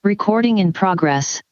Recording in progress.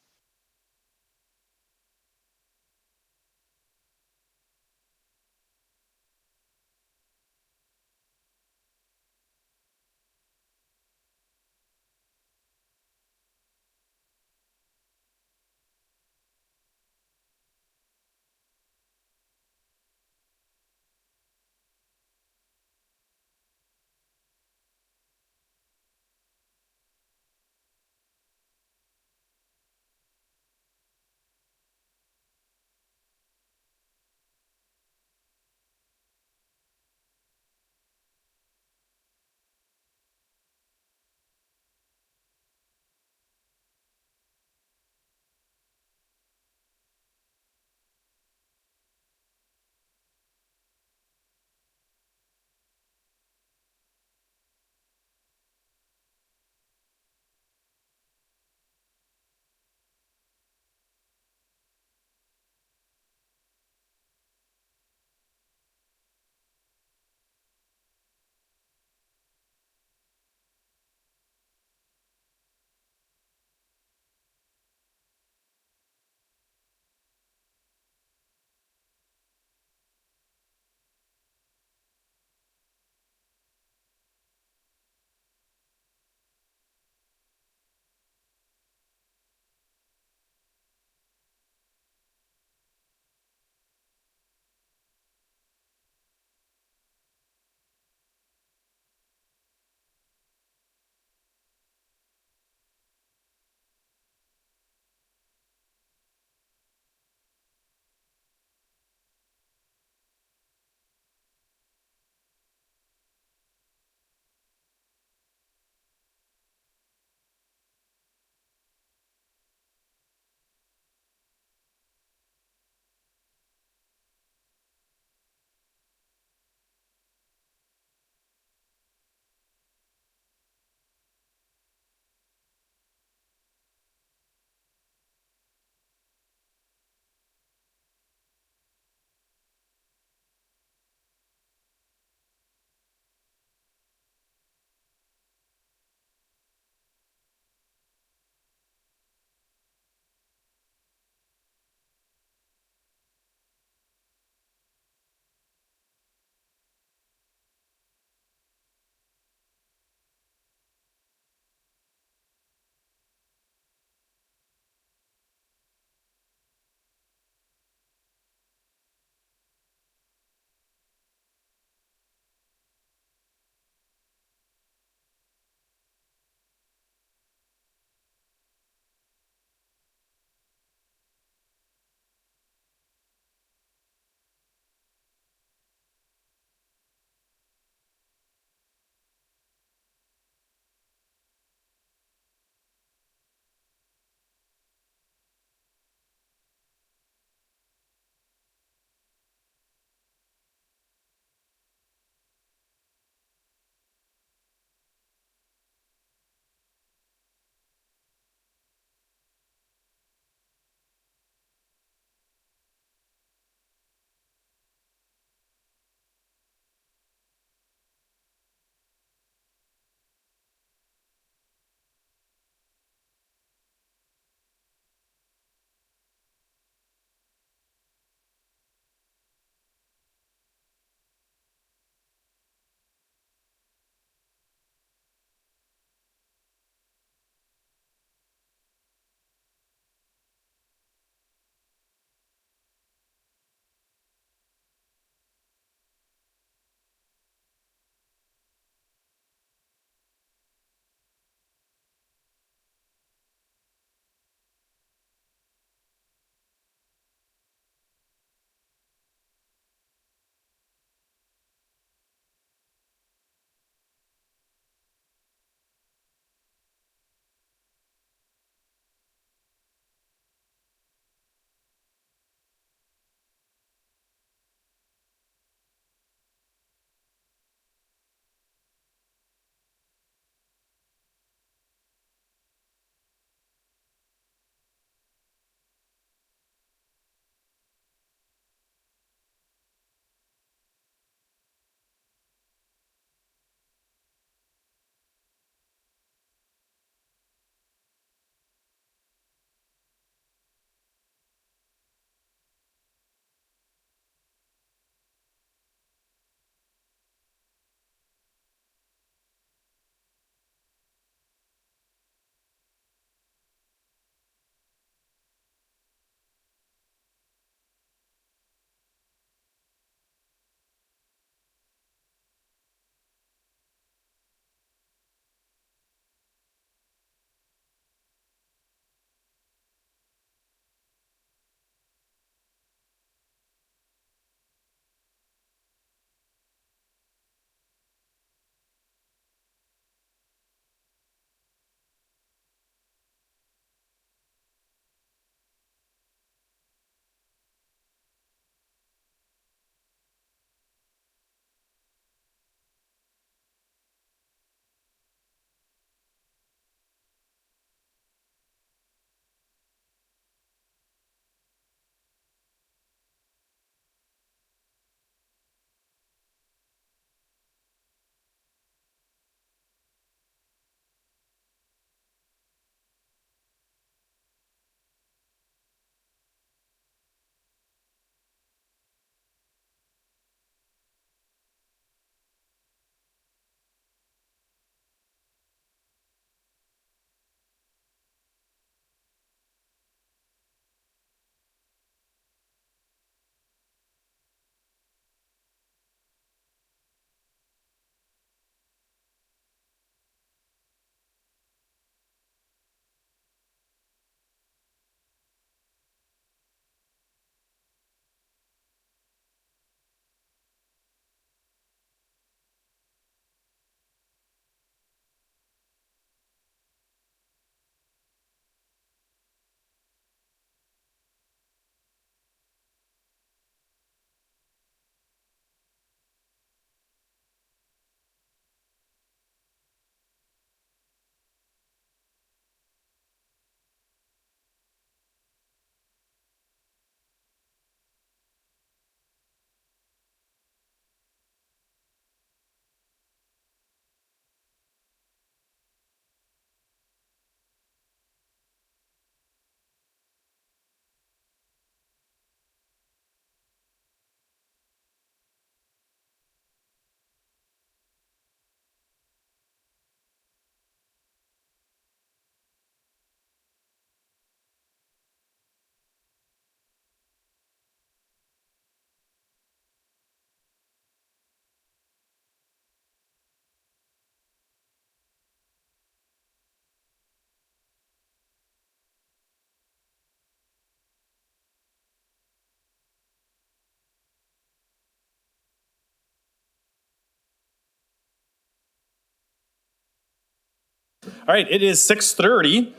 All right, it is 6:30.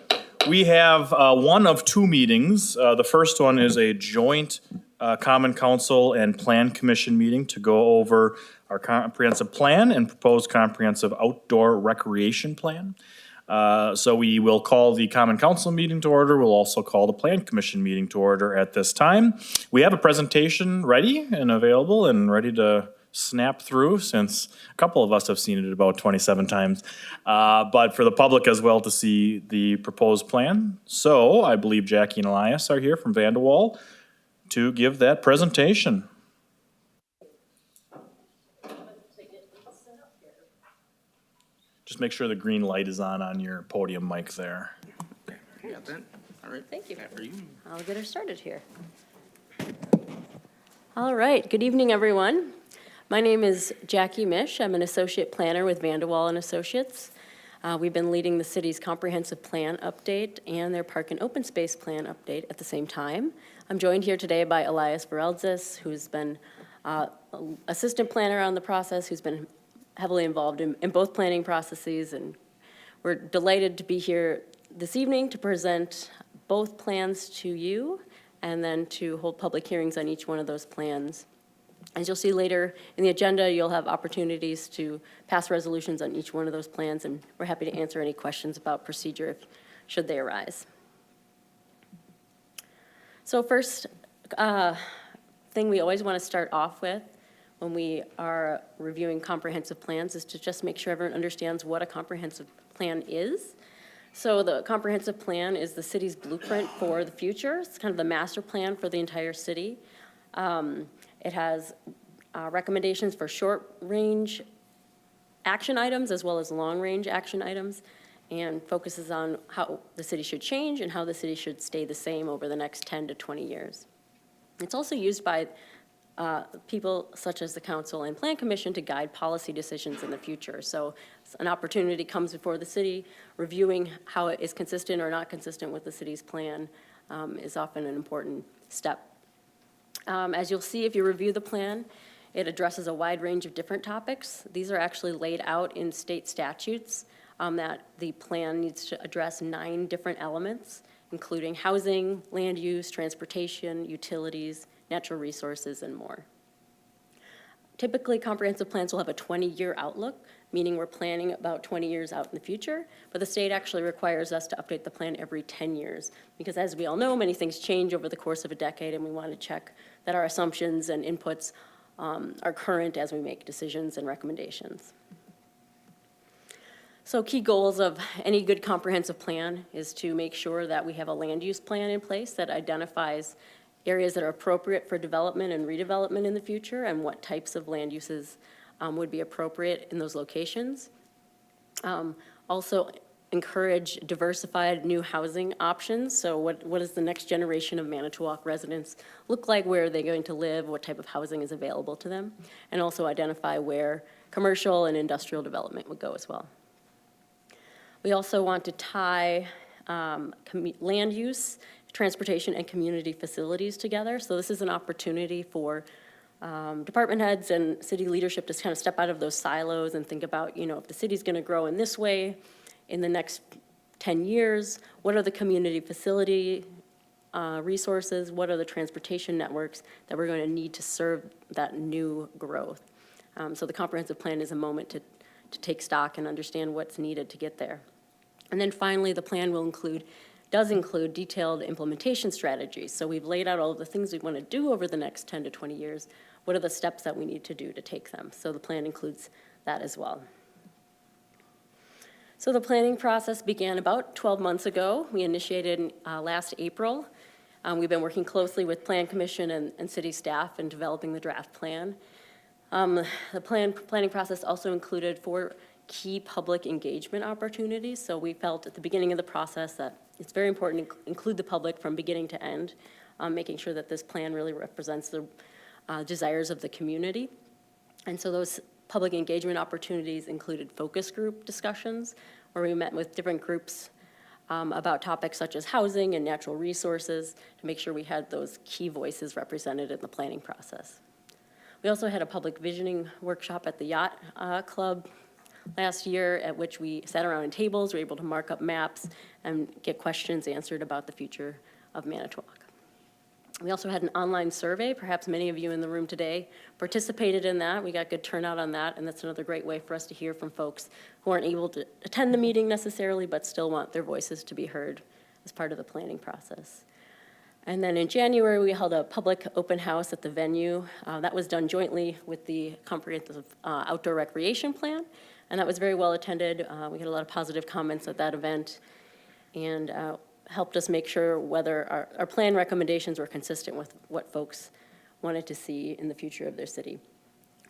We have one of two meetings. The first one is a joint Common Council and Plan Commission meeting to go over our comprehensive plan and proposed comprehensive outdoor recreation plan. So we will call the Common Council meeting to order. We'll also call the Plan Commission meeting to order at this time. We have a presentation ready and available and ready to snap through, since a couple of us have seen it about 27 times, but for the public as well to see the proposed plan. So I believe Jackie and Elias are here from Vanderwall to give that presentation. Just make sure the green light is on your podium mic there. Okay, you got that? All right. Thank you. That for you. I'll get her started here. All right, good evening, everyone. My name is Jackie Mish. I'm an associate planner with Vanderwall and Associates. We've been leading the city's comprehensive plan update and their park and open space plan update at the same time. I'm joined here today by Elias Vareldzis, who's been assistant planner on the process, who's been heavily involved in both planning processes, and we're delighted to be here this evening to present both plans to you and then to hold public hearings on each one of those plans. As you'll see later in the agenda, you'll have opportunities to pass resolutions on each one of those plans, and we're happy to answer any questions about procedure should they arise. So first thing we always want to start off with when we are reviewing comprehensive plans is to just make sure everyone understands what a comprehensive plan is. So the comprehensive plan is the city's blueprint for the future. It's kind of the master plan for the entire city. It has recommendations for short-range action items as well as long-range action items, and focuses on how the city should change and how the city should stay the same over the next 10 to 20 years. It's also used by people such as the Council and Plan Commission to guide policy decisions in the future. So an opportunity comes before the city, reviewing how it is consistent or not consistent with the city's plan is often an important step. As you'll see if you review the plan, it addresses a wide range of different topics. These are actually laid out in state statutes that the plan needs to address 9 different elements, including housing, land use, transportation, utilities, natural resources, and more. Typically, comprehensive plans will have a 20-year outlook, meaning we're planning about 20 years out in the future, but the state actually requires us to update the plan every 10 years, because as we all know, many things change over the course of a decade, and we want to check that our assumptions and inputs are current as we make decisions and recommendations. So key goals of any good comprehensive plan is to make sure that we have a land use plan in place that identifies areas that are appropriate for development and redevelopment in the future, and what types of land uses would be appropriate in those locations. Also encourage diversified new housing options. So what does the next generation of Manitowoc residents look like? Where are they going to live? What type of housing is available to them? And also identify where commercial and industrial development would go as well. We also want to tie land use, transportation, and community facilities together. So this is an opportunity for department heads and city leadership to kind of step out of those silos and think about, if the city's going to grow in this way in the next 10 years, what are the community facility resources? What are the transportation networks that we're going to need to serve that new growth? So the comprehensive plan is a moment to take stock and understand what's needed to get there. And then finally, the plan does include detailed implementation strategies. So we've laid out all of the things we want to do over the next 10 to 20 years. What are the steps that we need to do to take them? So the plan includes that as well. So the planning process began about 12 months ago. We initiated last April. We've been working closely with Plan Commission and city staff in developing the draft plan. The planning process also included 4 key public engagement opportunities. So we felt at the beginning of the process that it's very important to include the public from beginning to end, making sure that this plan really represents the desires of the community. And so those public engagement opportunities included focus group discussions, where we met with different groups about topics such as housing and natural resources to make sure we had those key voices represented in the planning process. We also had a public visioning workshop at the Yacht Club last year, at which we sat around in tables, were able to mark up maps and get questions answered about the future of Manitowoc. We also had an online survey. Perhaps many of you in the room today participated in that. We got good turnout on that, and that's another great way for us to hear from folks who aren't able to attend the meeting necessarily, but still want their voices to be heard as part of the planning process. And then in January, we held a public open house at the venue. That was done jointly with the comprehensive outdoor recreation plan, and that was very well attended. We had a lot of positive comments at that event, and helped us make sure whether our plan recommendations were consistent with what folks wanted to see in the future of their city.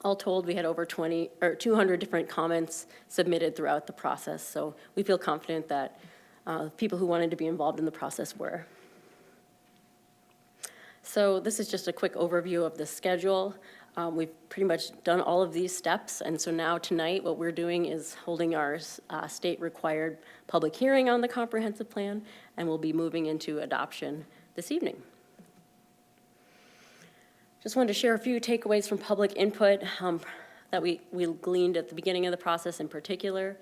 All told, we had over 200 different comments submitted throughout the process, so we feel confident that people who wanted to be involved in the process were. So this is just a quick overview of the schedule. We've pretty much done all of these steps, and so now tonight what we're doing is holding our state-required public hearing on the comprehensive plan, and we'll be moving into adoption this evening. Just wanted to share a few takeaways from public input that we gleaned at the beginning of the process in particular.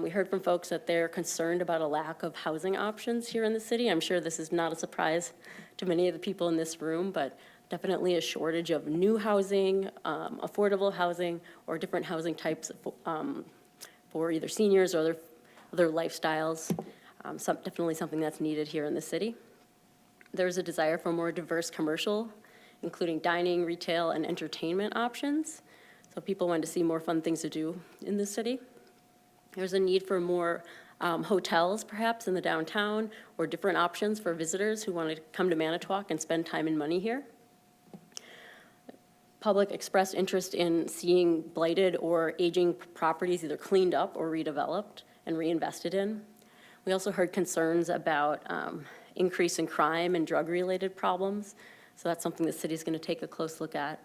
We heard from folks that they're concerned about a lack of housing options here in the city. I'm sure this is not a surprise to many of the people in this room, but definitely a shortage of new housing, affordable housing, or different housing types for either seniors or other lifestyles. Definitely something that's needed here in the city. There's a desire for more diverse commercial, including dining, retail, and entertainment options. So people want to see more fun things to do in the city. There's a need for more hotels, perhaps, in the downtown, or different options for visitors who want to come to Manitowoc and spend time and money here. Public expressed interest in seeing blighted or aging properties either cleaned up or redeveloped and reinvested in. We also heard concerns about increase in crime and drug-related problems, so that's something the city's going to take a close look at.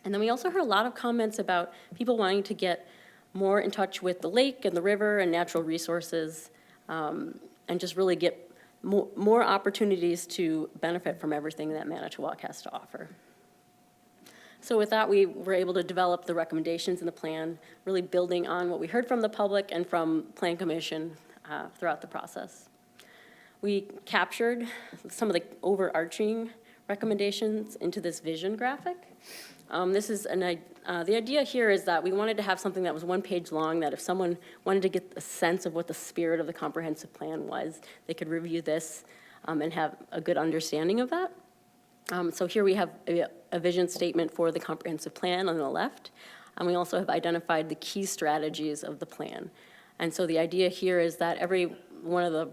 And then we also heard a lot of comments about people wanting to get more in touch with the lake and the river and natural resources, and just really get more opportunities to benefit from everything that Manitowoc has to offer. So with that, we were able to develop the recommendations in the plan, really building on what we heard from the public and from Plan Commission throughout the process. We captured some of the overarching recommendations into this vision graphic. The idea here is that we wanted to have something that was one page long, that if someone wanted to get a sense of what the spirit of the comprehensive plan was, they could review this and have a good understanding of that. So here we have a vision statement for the comprehensive plan on the left, and we also have identified the key strategies of the plan. And so the idea here is that every one of the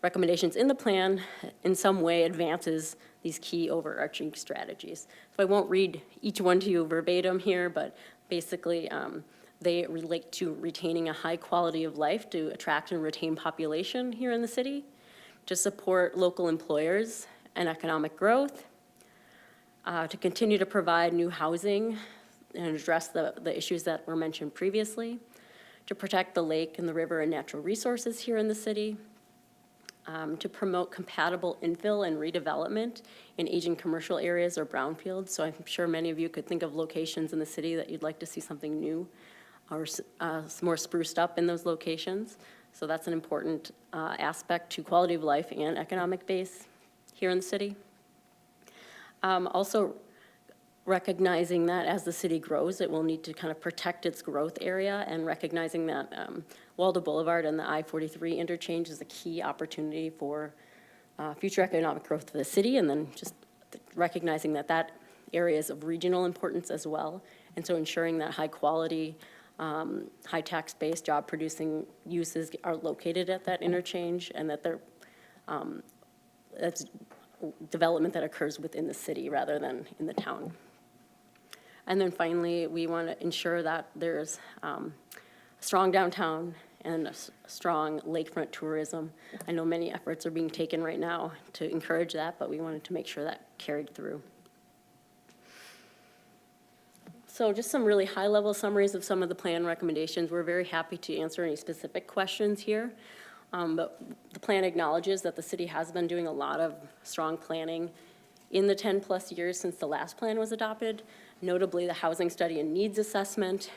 recommendations in the plan in some way advances these key overarching strategies. So I won't read each one to you verbatim here, but basically they relate to retaining a high quality of life to attract and retain population here in the city, to support local employers and economic growth, to continue to provide new housing and address the issues that were mentioned previously, to protect the lake and the river and natural resources here in the city, to promote compatible infill and redevelopment in aging commercial areas or brownfields. So I'm sure many of you could think of locations in the city that you'd like to see something new or more spruced up in those locations. So that's an important aspect to quality of life and economic base here in the city. Also recognizing that as the city grows, it will need to kind of protect its growth area, and recognizing that Waldo Boulevard and the I-43 interchange is a key opportunity for future economic growth of the city, and then just recognizing that that area is of regional importance as well. And so ensuring that high quality, high tax-based, job-producing uses are located at that interchange, and that that's development that occurs within the city rather than in the town. And then finally, we want to ensure that there's a strong downtown and a strong lakefront tourism. I know many efforts are being taken right now to encourage that, but we wanted to make sure that carried through. So just some really high-level summaries of some of the plan recommendations. We're very happy to answer any specific questions here. But the plan acknowledges that the city has been doing a lot of strong planning in the 10-plus years since the last plan was adopted, notably the housing study and needs assessment,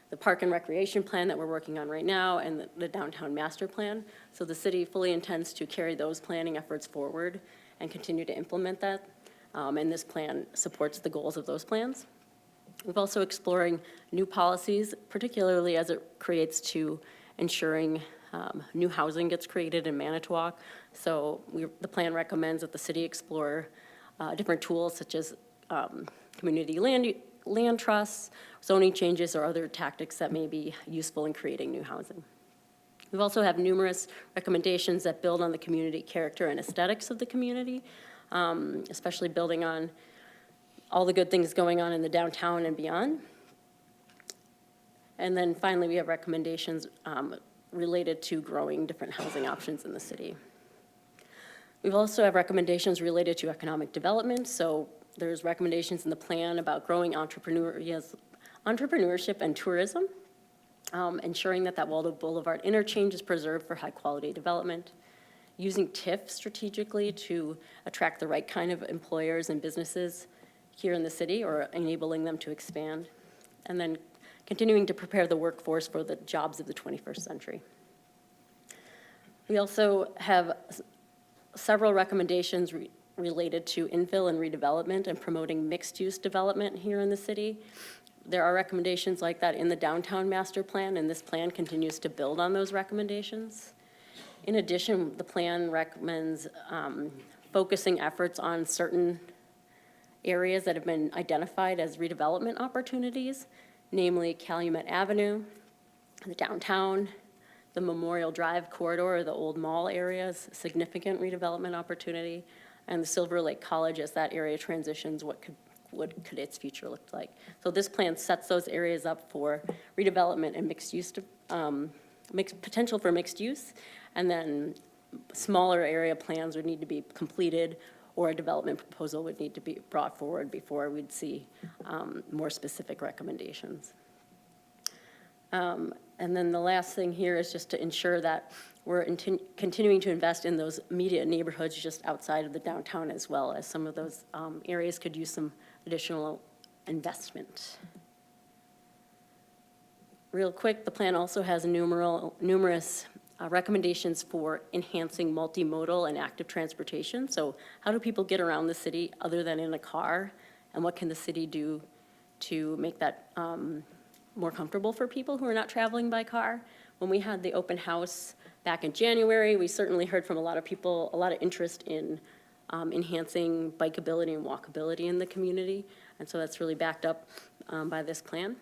the park and recreation plan that we're working on right now, and the downtown master plan. So the city fully intends to carry those planning efforts forward and continue to implement that. And this plan supports the goals of those plans. We've also exploring new policies, particularly as it creates to ensuring new housing gets created in Manitowoc. So the plan recommends that the city explore different tools such as community land trusts, zoning changes, or other tactics that may be useful in creating new housing. We also have numerous recommendations that build on the community character and aesthetics of the community, especially building on all the good things going on in the downtown and beyond. And then finally, we have recommendations related to growing different housing options in the city. We also have recommendations related to economic development. So there's recommendations in the plan about growing entrepreneurship and tourism, ensuring that Waldo Boulevard interchange is preserved for high-quality development, using TIF strategically to attract the right kind of employers and businesses here in the city, or enabling them to expand, and then continuing to prepare the workforce for the jobs of the 21st century. We also have several recommendations related to infill and redevelopment and promoting mixed-use development here in the city. There are recommendations like that in the downtown master plan, and this plan continues to build on those recommendations. In addition, the plan recommends focusing efforts on certain areas that have been identified as redevelopment opportunities, namely Calumet Avenue, the downtown, the Memorial Drive corridor, the Old Mall areas, significant redevelopment opportunity, and the Silver Lake College as that area transitions, what could its future look like. So this plan sets those areas up for redevelopment and mixed use, potential for mixed use, and then smaller area plans would need to be completed, or a development proposal would need to be brought forward before we'd see more specific recommendations. And then the last thing here is just to ensure that we're continuing to invest in those immediate neighborhoods just outside of the downtown, as well as some of those areas could use some additional investment. Real quick, the plan also has numerous recommendations for enhancing multimodal and active transportation. So how do people get around the city other than in a car? And what can the city do to make that more comfortable for people who are not traveling by car? When we had the open house back in January, we certainly heard from a lot of people, a lot of interest in enhancing bikeability and walkability in the community. And so that's really backed up by this plan.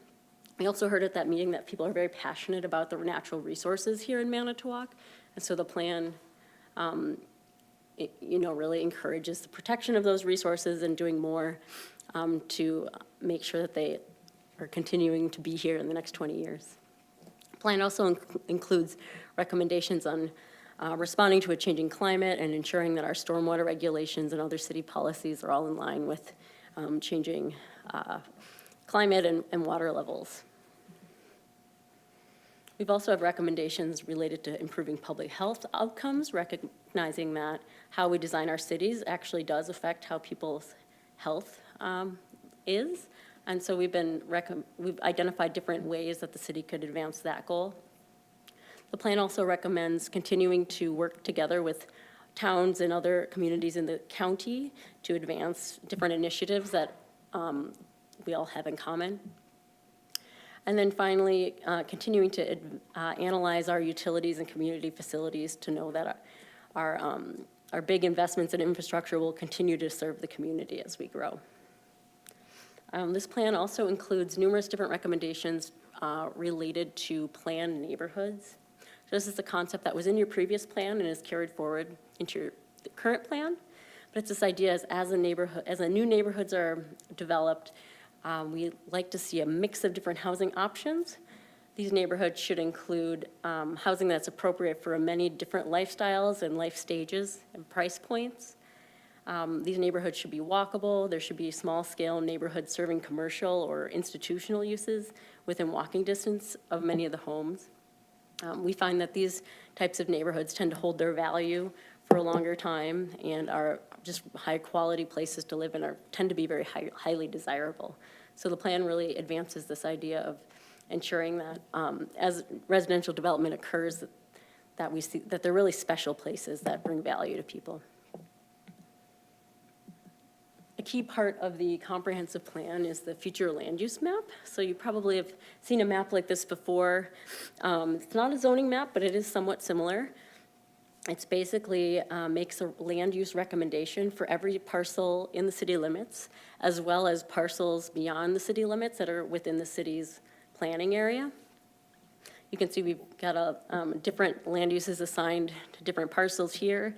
We also heard at that meeting that people are very passionate about the natural resources here in Manitowoc. And so the plan, really encourages the protection of those resources and doing more to make sure that they are continuing to be here in the next 20 years. The plan also includes recommendations on responding to a changing climate and ensuring that our stormwater regulations and other city policies are all in line with changing climate and water levels. We've also have recommendations related to improving public health outcomes, recognizing that how we design our cities actually does affect how people's health is. And so we've identified different ways that the city could advance that goal. The plan also recommends continuing to work together with towns and other communities in the county to advance different initiatives that we all have in common. And then finally, continuing to analyze our utilities and community facilities to know that our big investments in infrastructure will continue to serve the community as we grow. This plan also includes numerous different recommendations related to planned neighborhoods. So this is a concept that was in your previous plan and is carried forward into your current plan. But it's this idea as the new neighborhoods are developed, we like to see a mix of different housing options. These neighborhoods should include housing that's appropriate for many different lifestyles and life stages and price points. These neighborhoods should be walkable. There should be small-scale neighborhoods serving commercial or institutional uses within walking distance of many of the homes. We find that these types of neighborhoods tend to hold their value for a longer time and are just high-quality places to live in, tend to be very highly desirable. So the plan really advances this idea of ensuring that as residential development occurs, that we see that they're really special places that bring value to people. A key part of the comprehensive plan is the future land use map. So you probably have seen a map like this before. It's not a zoning map, but it is somewhat similar. It's basically makes a land use recommendation for every parcel in the city limits, as well as parcels beyond the city limits that are within the city's planning area. You can see we've got different land uses assigned to different parcels here.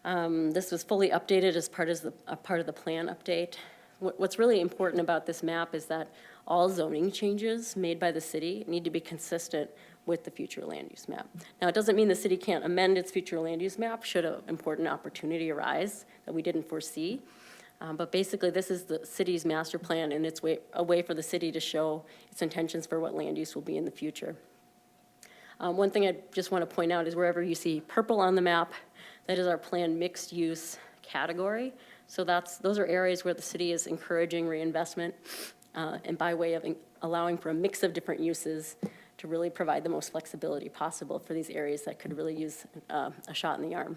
This was fully updated as part of the plan update. What's really important about this map is that all zoning changes made by the city need to be consistent with the future land use map. Now, it doesn't mean the city can't amend its future land use map should an important opportunity arise that we didn't foresee. But basically, this is the city's master plan, and it's a way for the city to show its intentions for what land use will be in the future. One thing I just want to point out is wherever you see purple on the map, that is our planned mixed-use category. So those are areas where the city is encouraging reinvestment and by way of allowing for a mix of different uses to really provide the most flexibility possible for these areas that could really use a shot in the arm.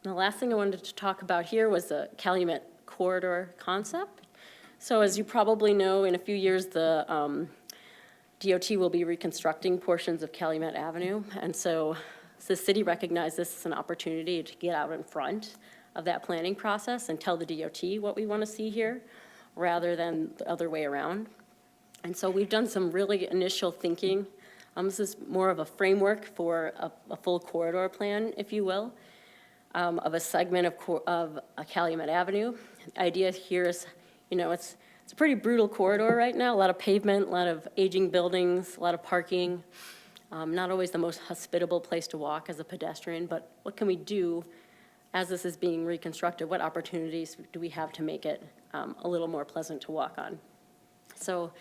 The last thing I wanted to talk about here was the Calumet corridor concept. So as you probably know, in a few years, the DOT will be reconstructing portions of Calumet Avenue. And so the city recognized this as an opportunity to get out in front of that planning process and tell the DOT what we want to see here, rather than the other way around. And so we've done some really initial thinking. This is more of a framework for a full corridor plan, if you will, of a segment of Calumet Avenue. The idea here is, it's a pretty brutal corridor right now, a lot of pavement, a lot of aging buildings, a lot of parking, not always the most hospitable place to walk as a pedestrian, but what can we do as this is being reconstructed? What opportunities do we have to make it a little more pleasant to walk on? So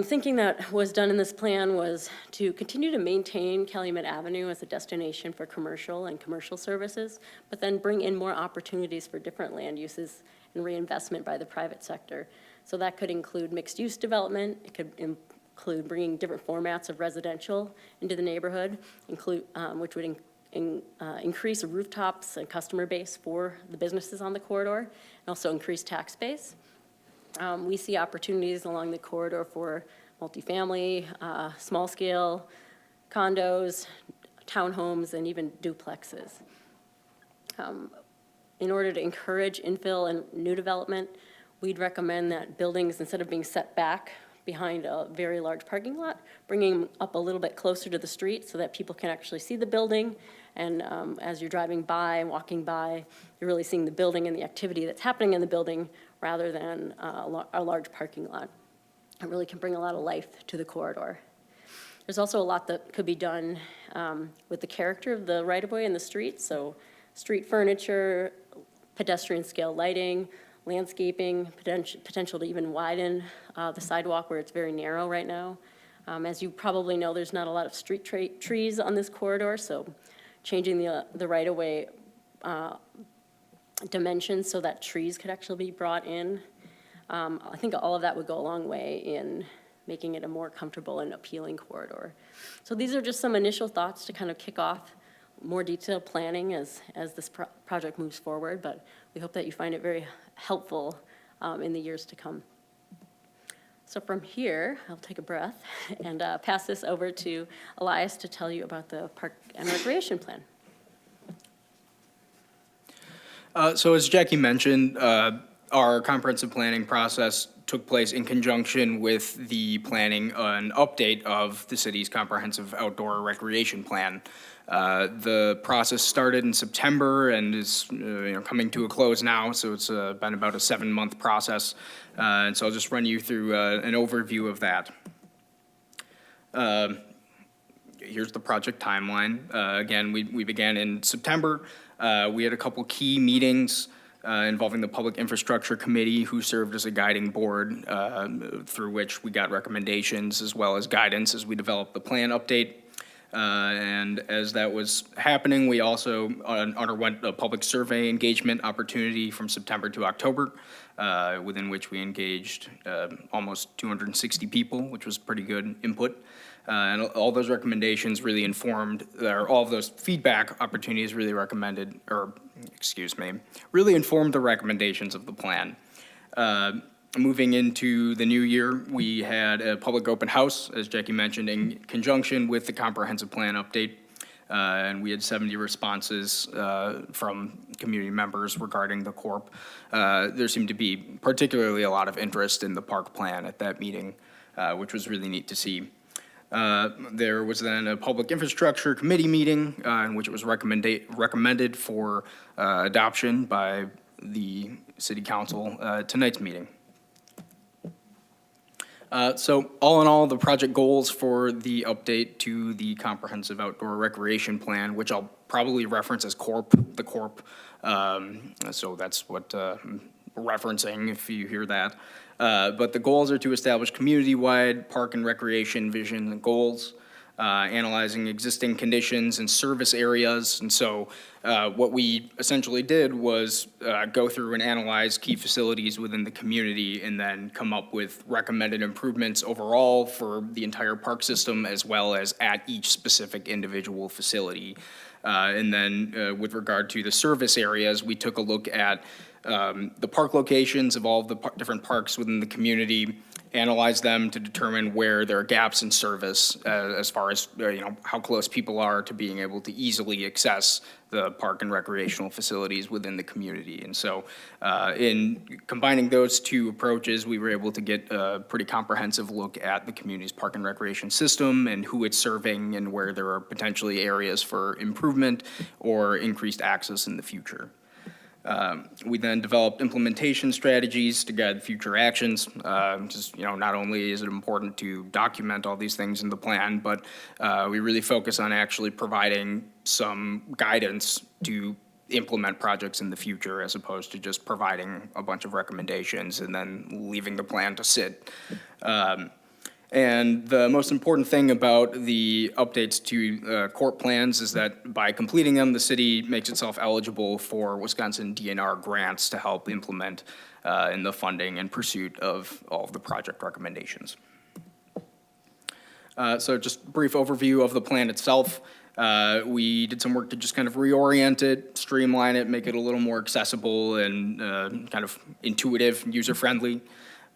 thinking that was done in this plan was to continue to maintain Calumet Avenue as a destination for commercial and commercial services, but then bring in more opportunities for different land uses and reinvestment by the private sector. So that could include mixed-use development. It could include bringing different formats of residential into the neighborhood, which would increase rooftops and customer base for the businesses on the corridor, and also increase tax base. We see opportunities along the corridor for multifamily, small-scale condos, townhomes, and even duplexes. In order to encourage infill and new development, we'd recommend that buildings, instead of being set back behind a very large parking lot, bringing them up a little bit closer to the street so that people can actually see the building. And as you're driving by and walking by, you're really seeing the building and the activity that's happening in the building rather than a large parking lot. It really can bring a lot of life to the corridor. There's also a lot that could be done with the character of the right-of-way and the street. So street furniture, pedestrian scale lighting, landscaping, potential to even widen the sidewalk where it's very narrow right now. As you probably know, there's not a lot of street trees on this corridor, so changing the right-of-way dimensions so that trees could actually be brought in. I think all of that would go a long way in making it a more comfortable and appealing corridor. So these are just some initial thoughts to kind of kick off more detailed planning as this project moves forward, but we hope that you find it very helpful in the years to come. So from here, I'll take a breath and pass this over to Elias to tell you about the Park and Recreation Plan. So as Jackie mentioned, our comprehensive planning process took place in conjunction with the planning an update of the city's comprehensive outdoor recreation plan. The process started in September and is coming to a close now, so it's been about a 7-month process. And so I'll just run you through an overview of that. Here's the project timeline. Again, we began in September. We had a couple key meetings involving the Public Infrastructure Committee, who served as a guiding board through which we got recommendations as well as guidance as we developed the plan update. And as that was happening, we also underwent a public survey engagement opportunity from September to October, within which we engaged almost 260 people, which was pretty good input. And all those recommendations really informed, or all of those feedback opportunities really recommended, or, excuse me, really informed the recommendations of the plan. Moving into the new year, we had a public open house, as Jackie mentioned, in conjunction with the comprehensive plan update. And we had 70 responses from community members regarding the Corp. There seemed to be particularly a lot of interest in the park plan at that meeting, which was really neat to see. There was then a public infrastructure committee meeting in which it was recommended for adoption by the city council at tonight's meeting. So all in all, the project goals for the update to the comprehensive outdoor recreation plan, which I'll probably reference as the Corp. So that's what I'm referencing if you hear that. But the goals are to establish community-wide park and recreation vision and goals, analyzing existing conditions and service areas. And so what we essentially did was go through and analyze key facilities within the community and then come up with recommended improvements overall for the entire park system as well as at each specific individual facility. And then with regard to the service areas, we took a look at the park locations of all of the different parks within the community, analyze them to determine where there are gaps in service as far as, how close people are to being able to easily access the park and recreational facilities within the community. And so in combining those two approaches, we were able to get a pretty comprehensive look at the community's park and recreation system and who it's serving and where there are potentially areas for improvement or increased access in the future. We then developed implementation strategies to guide future actions. Not only is it important to document all these things in the plan, but we really focus on actually providing some guidance to implement projects in the future as opposed to just providing a bunch of recommendations and then leaving the plan to sit. And the most important thing about the updates to Corp plans is that by completing them, the city makes itself eligible for Wisconsin DNR grants to help implement in the funding and pursuit of all of the project recommendations. So just a brief overview of the plan itself. We did some work to just kind of reorient it, streamline it, make it a little more accessible and kind of intuitive, user-friendly.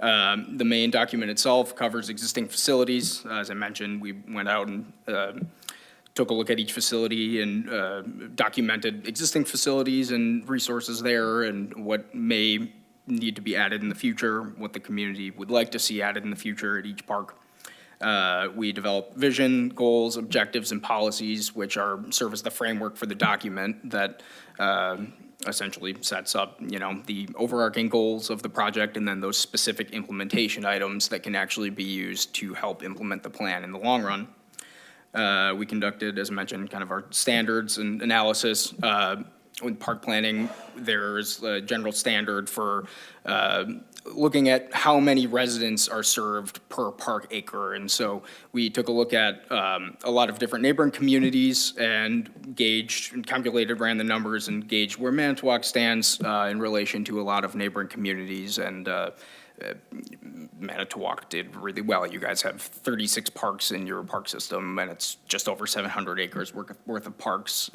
The main document itself covers existing facilities. As I mentioned, we went out and took a look at each facility and documented existing facilities and resources there and what may need to be added in the future, what the community would like to see added in the future at each park. We developed vision, goals, objectives, and policies, which serve as the framework for the document that essentially sets up, the overarching goals of the project and then those specific implementation items that can actually be used to help implement the plan in the long run. We conducted, as I mentioned, kind of our standards and analysis. With park planning, there's a general standard for looking at how many residents are served per park acre. And so we took a look at a lot of different neighboring communities and gauged and calculated, ran the numbers and gauged where Manitowoc stands in relation to a lot of neighboring communities. And Manitowoc did really well. You guys have 36 parks in your park system, and it's just over 700 acres worth of parks.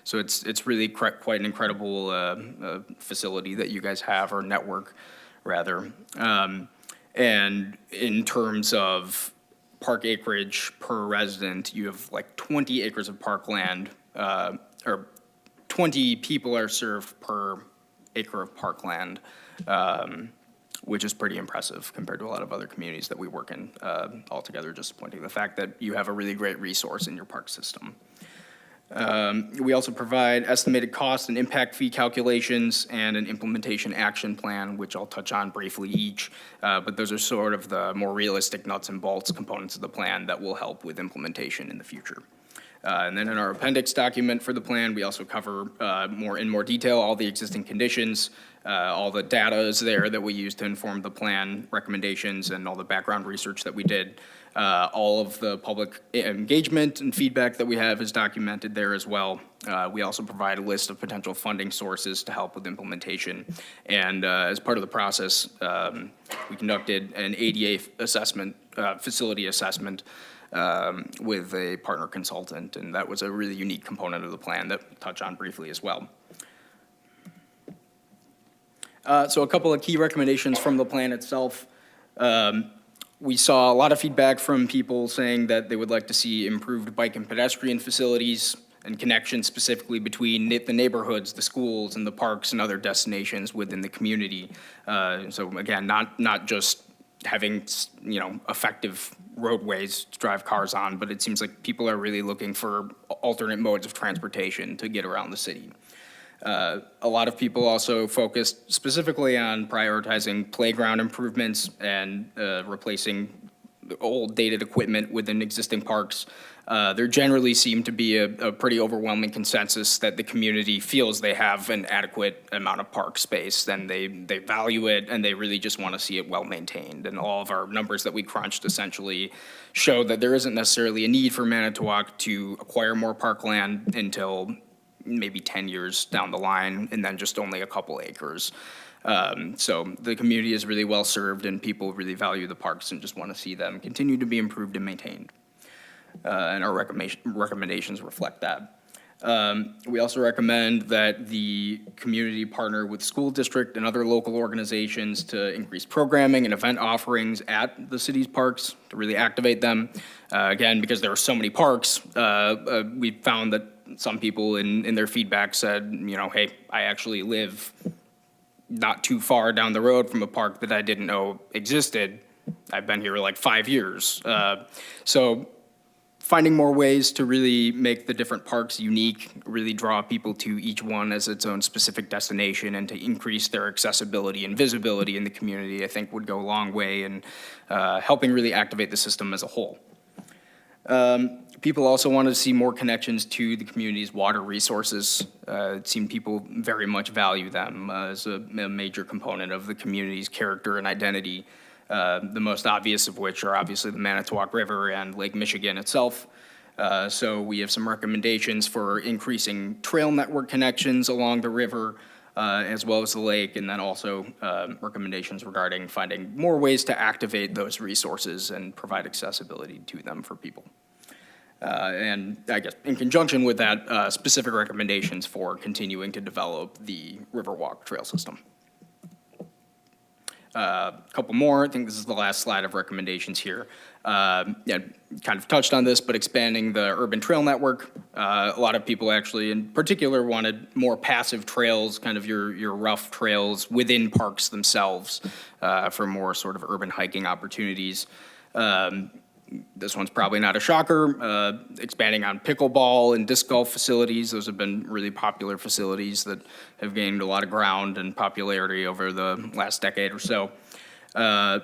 So it's really quite an incredible facility that you guys have, or network, rather. And in terms of park acreage per resident, you have like 20 acres of parkland, or 20 people are served per acre of parkland. Which is pretty impressive compared to a lot of other communities that we work in altogether, just pointing to the fact that you have a really great resource in your park system. We also provide estimated cost and impact fee calculations and an implementation action plan, which I'll touch on briefly each, but those are sort of the more realistic nuts and bolts components of the plan that will help with implementation in the future. And then in our appendix document for the plan, we also cover in more detail all the existing conditions, All the data is there that we use to inform the plan recommendations and all the background research that we did. All of the public engagement and feedback that we have is documented there as well. We also provide a list of potential funding sources to help with implementation. And as part of the process, we conducted an ADA assessment, facility assessment with a partner consultant, and that was a really unique component of the plan that we'll touch on briefly as well. So a couple of key recommendations from the plan itself. We saw a lot of feedback from people saying that they would like to see improved bike and pedestrian facilities and connections specifically between the neighborhoods, the schools, and the parks and other destinations within the community. So again, not just having, effective roadways to drive cars on, but it seems like people are really looking for alternate modes of transportation to get around the city. A lot of people also focused specifically on prioritizing playground improvements and replacing the old dated equipment within existing parks. There generally seemed to be a pretty overwhelming consensus that the community feels they have an adequate amount of park space, and they value it, and they really just want to see it well maintained. And all of our numbers that we crunched essentially show that there isn't necessarily a need for Manitowoc to acquire more parkland until maybe 10 years down the line, and then just only a couple acres. So the community is really well served, and people really value the parks and just want to see them continue to be improved and maintained. And our recommendations reflect that. We also recommend that the community partner with school district and other local organizations to increase programming and event offerings at the city's parks to really activate them. Again, because there are so many parks, we found that some people in their feedback said, hey, I actually live not too far down the road from a park that I didn't know existed. I've been here like 5 years. So finding more ways to really make the different parks unique, really draw people to each one as its own specific destination, and to increase their accessibility and visibility in the community, I think would go a long way in helping really activate the system as a whole. People also wanted to see more connections to the community's water resources. It seemed people very much value them as a major component of the community's character and identity. The most obvious of which are obviously the Manitowoc River and Lake Michigan itself. So we have some recommendations for increasing trail network connections along the river, as well as the lake, and then also recommendations regarding finding more ways to activate those resources and provide accessibility to them for people. And I guess in conjunction with that, specific recommendations for continuing to develop the Riverwalk trail system. A couple more. I think this is the last slide of recommendations here. Kind of touched on this, but expanding the urban trail network. A lot of people actually, in particular, wanted more passive trails, kind of your rough trails within parks themselves, for more sort of urban hiking opportunities. This one's probably not a shocker. Expanding on pickleball and disc golf facilities. Those have been really popular facilities that have gained a lot of ground and popularity over the last decade or so.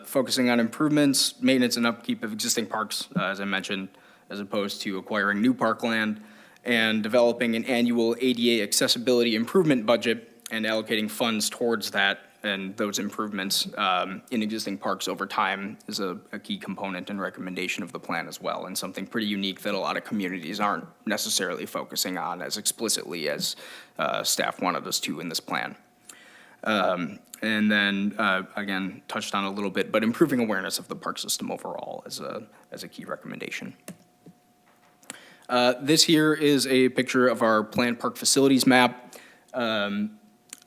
Focusing on improvements, maintenance, and upkeep of existing parks, as I mentioned, as opposed to acquiring new parkland, and developing an annual ADA accessibility improvement budget and allocating funds towards that and those improvements in existing parks over time is a key component and recommendation of the plan as well, and something pretty unique that a lot of communities aren't necessarily focusing on as explicitly as staff wanted us to in this plan. And then, again, touched on a little bit, but improving awareness of the park system overall as a key recommendation. This here is a picture of our planned park facilities map.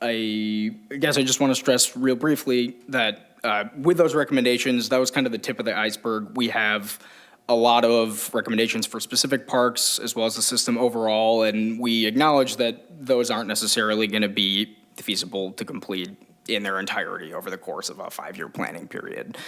I guess I just want to stress real briefly that with those recommendations, that was kind of the tip of the iceberg. We have a lot of recommendations for specific parks as well as the system overall, and we acknowledge that those aren't necessarily going to be feasible to complete in their entirety over the course of a 5-year planning period.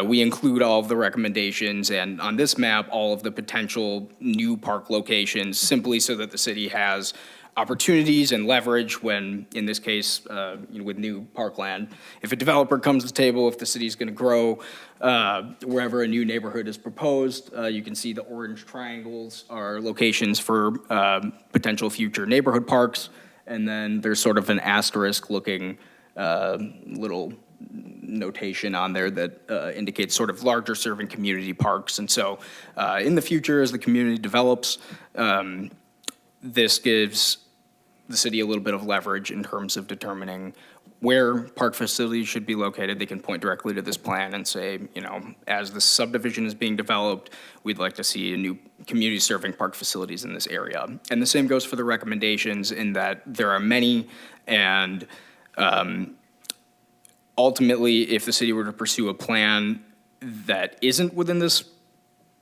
We include all of the recommendations, and on this map, all of the potential new park locations, simply so that the city has opportunities and leverage when, in this case, with new parkland. If a developer comes to the table, if the city's going to grow, wherever a new neighborhood is proposed, you can see the orange triangles are locations for potential future neighborhood parks, and then there's sort of an asterisk looking little notation on there that indicates sort of larger serving community parks. And so in the future, as the community develops, this gives the city a little bit of leverage in terms of determining where park facilities should be located. They can point directly to this plan and say, you know, as the subdivision is being developed, we'd like to see a new community serving park facilities in this area. And the same goes for the recommendations in that there are many, and ultimately, if the city were to pursue a plan that isn't within this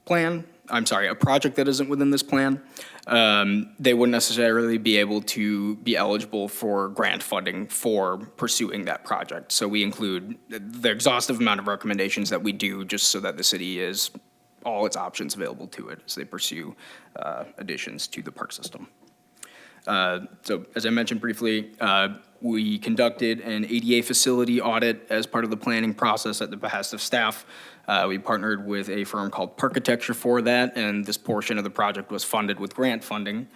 plan, a project that isn't within this plan, they wouldn't necessarily be able to be eligible for grant funding for pursuing that project. So we include the exhaustive amount of recommendations that we do just so that the city is all its options available to it as they pursue additions to the park system. So as I mentioned briefly, we conducted an ADA facility audit as part of the planning process at the behest of staff. We partnered with a firm called Parkitecture for that, and this portion of the project was funded with grant funding.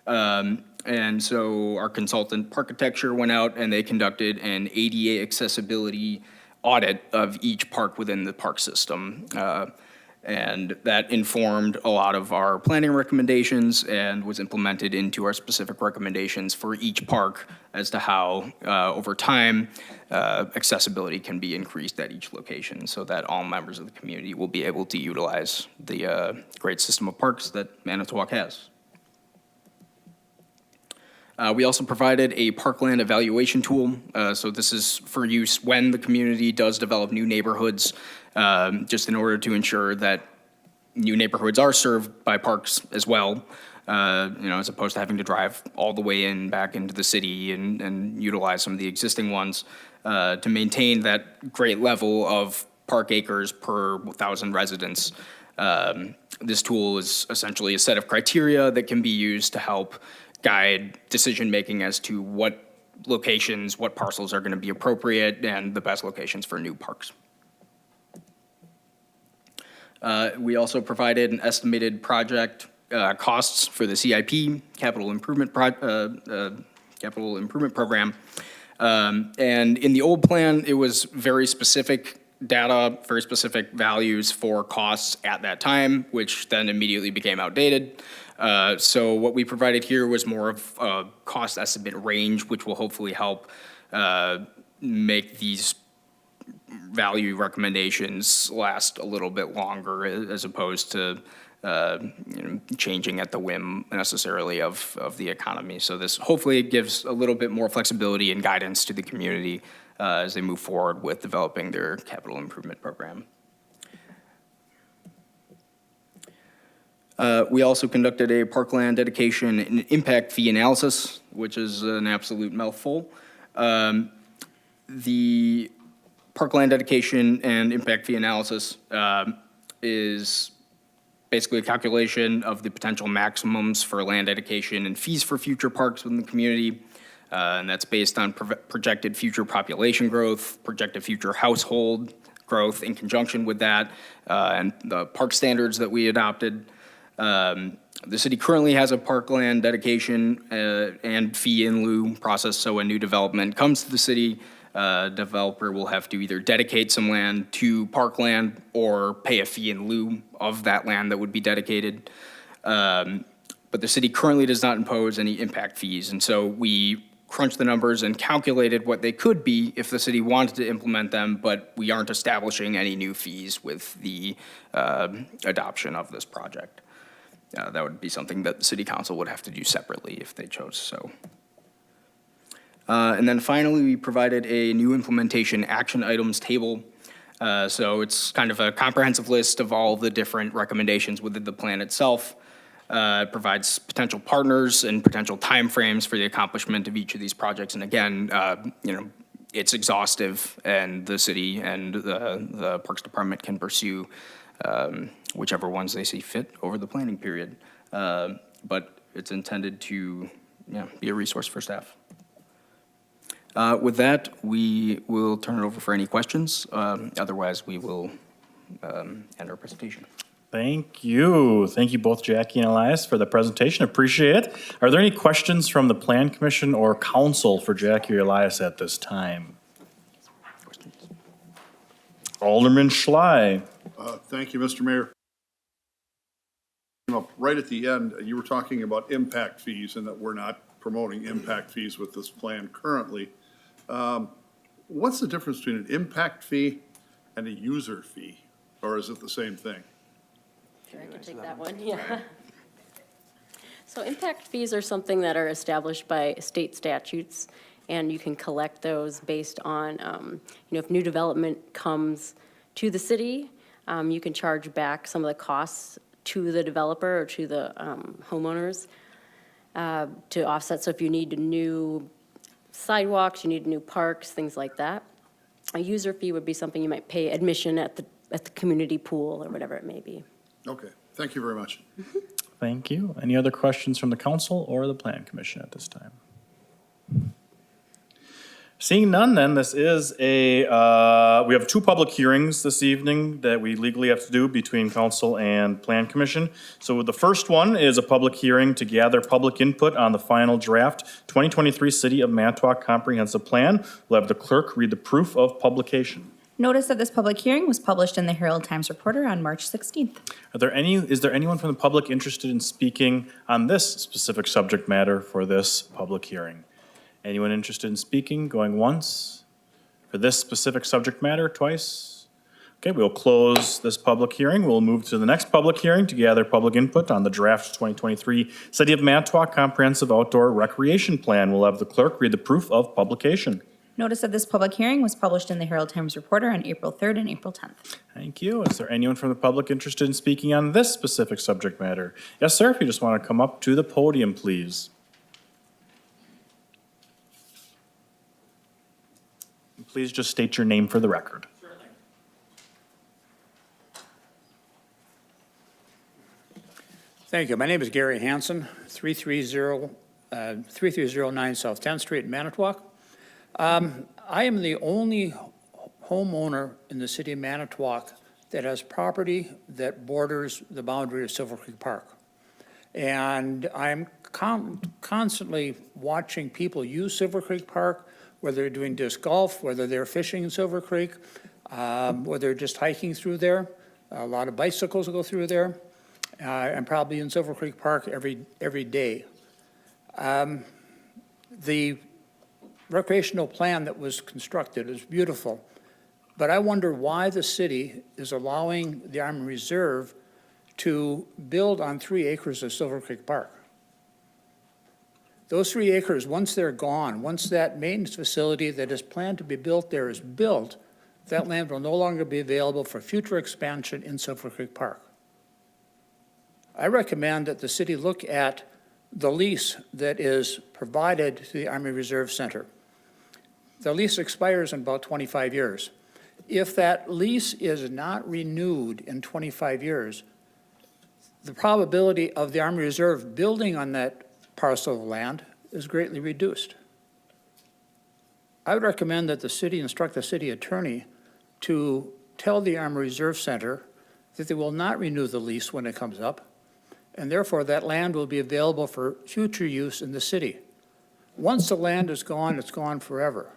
And so our consultant Parkitecture went out and they conducted an ADA accessibility audit of each park within the park system. And that informed a lot of our planning recommendations and was implemented into our specific recommendations for each park as to how, over time, accessibility can be increased at each location so that all members of the community will be able to utilize the great system of parks that Manitowoc has. We also provided a parkland evaluation tool. So this is for use when the community does develop new neighborhoods, just in order to ensure that new neighborhoods are served by parks as well, as opposed to having to drive all the way back into the city and utilize some of the existing ones, to maintain that great level of park acres per 1,000 residents. This tool is essentially a set of criteria that can be used to help guide decision-making as to what locations, what parcels are going to be appropriate, and the best locations for new parks. We also provided an estimated project costs for the CIP, Capital Improvement Program. And in the old plan, it was very specific data, very specific values for costs at that time, which then immediately became outdated. So what we provided here was more of a cost estimate range, which will hopefully help make these value recommendations last a little bit longer, as opposed to changing at the whim necessarily of the economy. So this hopefully gives a little bit more flexibility and guidance to the community as they move forward with developing their capital improvement program. We also conducted a parkland dedication and impact fee analysis, which is an absolute mouthful. The parkland dedication and impact fee analysis is basically a calculation of the potential maximums for land dedication and fees for future parks within the community. And that's based on projected future population growth, projected future household growth in conjunction with that, and the park standards that we adopted. The city currently has a parkland dedication and fee in lieu process, so when new development comes to the city, developer will have to either dedicate some land to parkland or pay a fee in lieu of that land that would be dedicated. But the city currently does not impose any impact fees, and so we crunched the numbers and calculated what they could be if the city wanted to implement them, but we aren't establishing any new fees with the adoption of this project. That would be something that the city council would have to do separately if they chose so. And then finally, we provided a new implementation action items table. So it's kind of a comprehensive list of all the different recommendations within the plan itself. It provides potential partners and potential timeframes for the accomplishment of each of these projects. And again, it's exhaustive, and the city and the Parks Department can pursue whichever ones they see fit over the planning period. But it's intended to be a resource for staff. With that, we will turn it over for any questions. Otherwise, we will end our presentation. Thank you. Thank you both, Jackie and Elias, for the presentation. Appreciate it. Are there any questions from the Plan Commission or Council for Jackie or Elias at this time? Alderman Schley. Thank you, Mr. Mayor. Right at the end, you were talking about impact fees and that we're not promoting impact fees with this plan currently. What's the difference between an impact fee and a user fee? Or is it the same thing? Sure, I can take that one, yeah. So impact fees are something that are established by state statutes, and you can collect those based on, if new development comes to the city, you can charge back some of the costs to the developer or to the homeowners to offset. So if you need new sidewalks, you need new parks, things like that. A user fee would be something you might pay admission at the community pool or whatever it may be. Okay, thank you very much. Thank you. Any other questions from the council or the plan commission at this time? Seeing none, then, this is we have two public hearings this evening that we legally have to do between council and plan commission. So the first one is a public hearing to gather public input on the final draft 2023 City of Manitowoc Comprehensive Plan. We'll have the clerk read the proof of publication. Notice of this public hearing was published in the Herald Times Reporter on March 16th. Is there anyone from the public interested in speaking on this specific subject matter for this public hearing? Anyone interested in speaking, going once? For this specific subject matter, twice? Okay, we'll close this public hearing. We'll move to the next public hearing to gather public input on the draft 2023 City of Manitowoc Comprehensive Outdoor Recreation Plan. We'll have the clerk read the proof of publication. Notice of this public hearing was published in the Herald Times Reporter on April 3rd and April 10th. Thank you. Is there anyone from the public interested in speaking on this specific subject matter? Yes, sir, if you just want to come up to the podium, please. Please just state your name for the record. Thank you. My name is Gary Hansen, 3309 South 10th Street in Manitowoc. I am the only homeowner in the city of Manitowoc that has property that borders the boundary of Silver Creek Park. And I'm constantly watching people use Silver Creek Park, whether they're doing disc golf, whether they're fishing in Silver Creek, whether they're just hiking through there. A lot of bicycles go through there. I'm probably in Silver Creek Park every day. The recreational plan that was constructed is beautiful, but I wonder why the city is allowing the Army Reserve to build on 3 acres of Silver Creek Park. Those 3 acres, once they're gone, once that maintenance facility that is planned to be built there is built, that land will no longer be available for future expansion in Silver Creek Park. I recommend that the city look at the lease that is provided to the Army Reserve Center. The lease expires in about 25 years. If that lease is not renewed in 25 years, the probability of the Army Reserve building on that parcel of land is greatly reduced. I would recommend that the city instruct the city attorney to tell the Army Reserve Center that they will not renew the lease when it comes up, and therefore that land will be available for future use in the city. Once the land is gone, it's gone forever.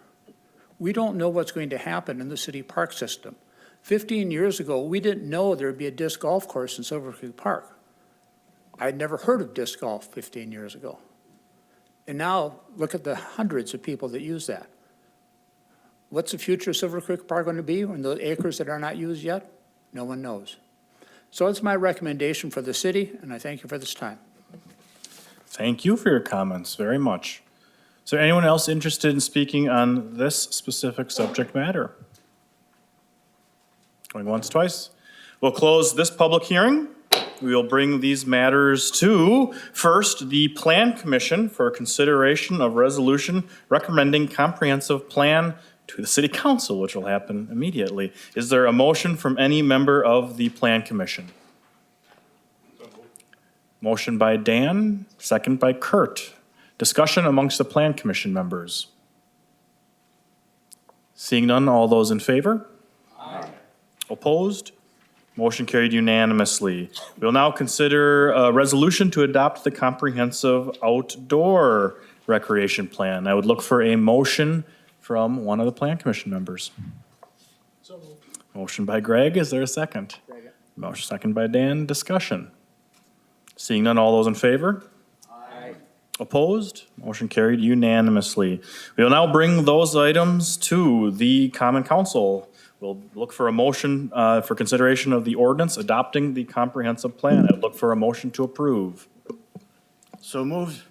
We don't know what's going to happen in the city park system. 15 years ago, we didn't know there would be a disc golf course in Silver Creek Park. I'd never heard of disc golf 15 years ago. And now, look at the hundreds of people that use that. What's the future of Silver Creek Park going to be when the acres that are not used yet? No one knows. So it's my recommendation for the city, and I thank you for this time. Thank you for your comments very much. Is there anyone else interested in speaking on this specific subject matter? Going once, twice. We'll close this public hearing. We will bring these matters to, first, the Plan Commission for consideration of resolution recommending comprehensive plan to the City Council, which will happen immediately. Is there a motion from any member of the Plan Commission? Motion by Dan, second by Kurt. Discussion amongst the Plan Commission members. Seeing none, all those in favor? Aye. Opposed? Motion carried unanimously. We'll now consider a resolution to adopt the comprehensive outdoor recreation plan. I would look for a motion from one of the Plan Commission members. Motion by Greg, is there a second? Motion second by Dan, discussion. Seeing none, all those in favor? Aye. Opposed? Motion carried unanimously. We will now bring those items to the common council. We'll look for a motion for consideration of the ordinance adopting the comprehensive plan. I'd look for a motion to approve. So moved.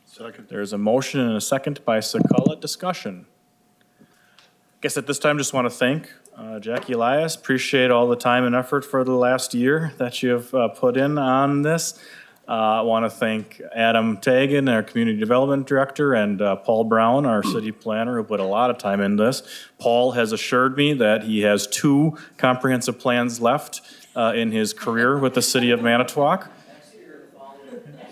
Second. There's a motion and a second by Sakala. Discussion. Guess at this time, just want to thank Jackie Elias. Appreciate all the time and effort for the last year that you have put in on this. I want to thank Adam Tagan, our Community Development Director, and Paul Brown, our City Planner, who put a lot of time in this. Paul has assured me that he has 2 comprehensive plans left in his career with the City of Manitowoc.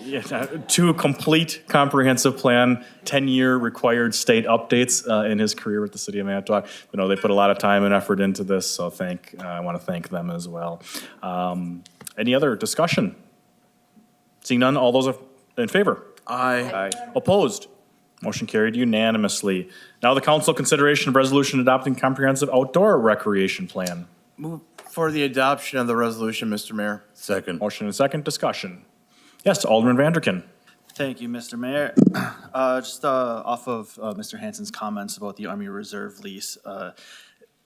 Yeah, 2 complete comprehensive plan, 10-year required state updates in his career with the City of Manitowoc. You know, they put a lot of time and effort into this, so I want to thank them as well. Any other discussion? Seeing none, all those in favor? Aye. Opposed? Motion carried unanimously. Now the council consideration of resolution adopting comprehensive outdoor recreation plan. Move for the adoption of the resolution, Mr. Mayor. Second. Motion and second, discussion. Yes, Alderman Vanderkin. Thank you, Mr. Mayor. Just off of Mr. Hansen's comments about the Army Reserve lease,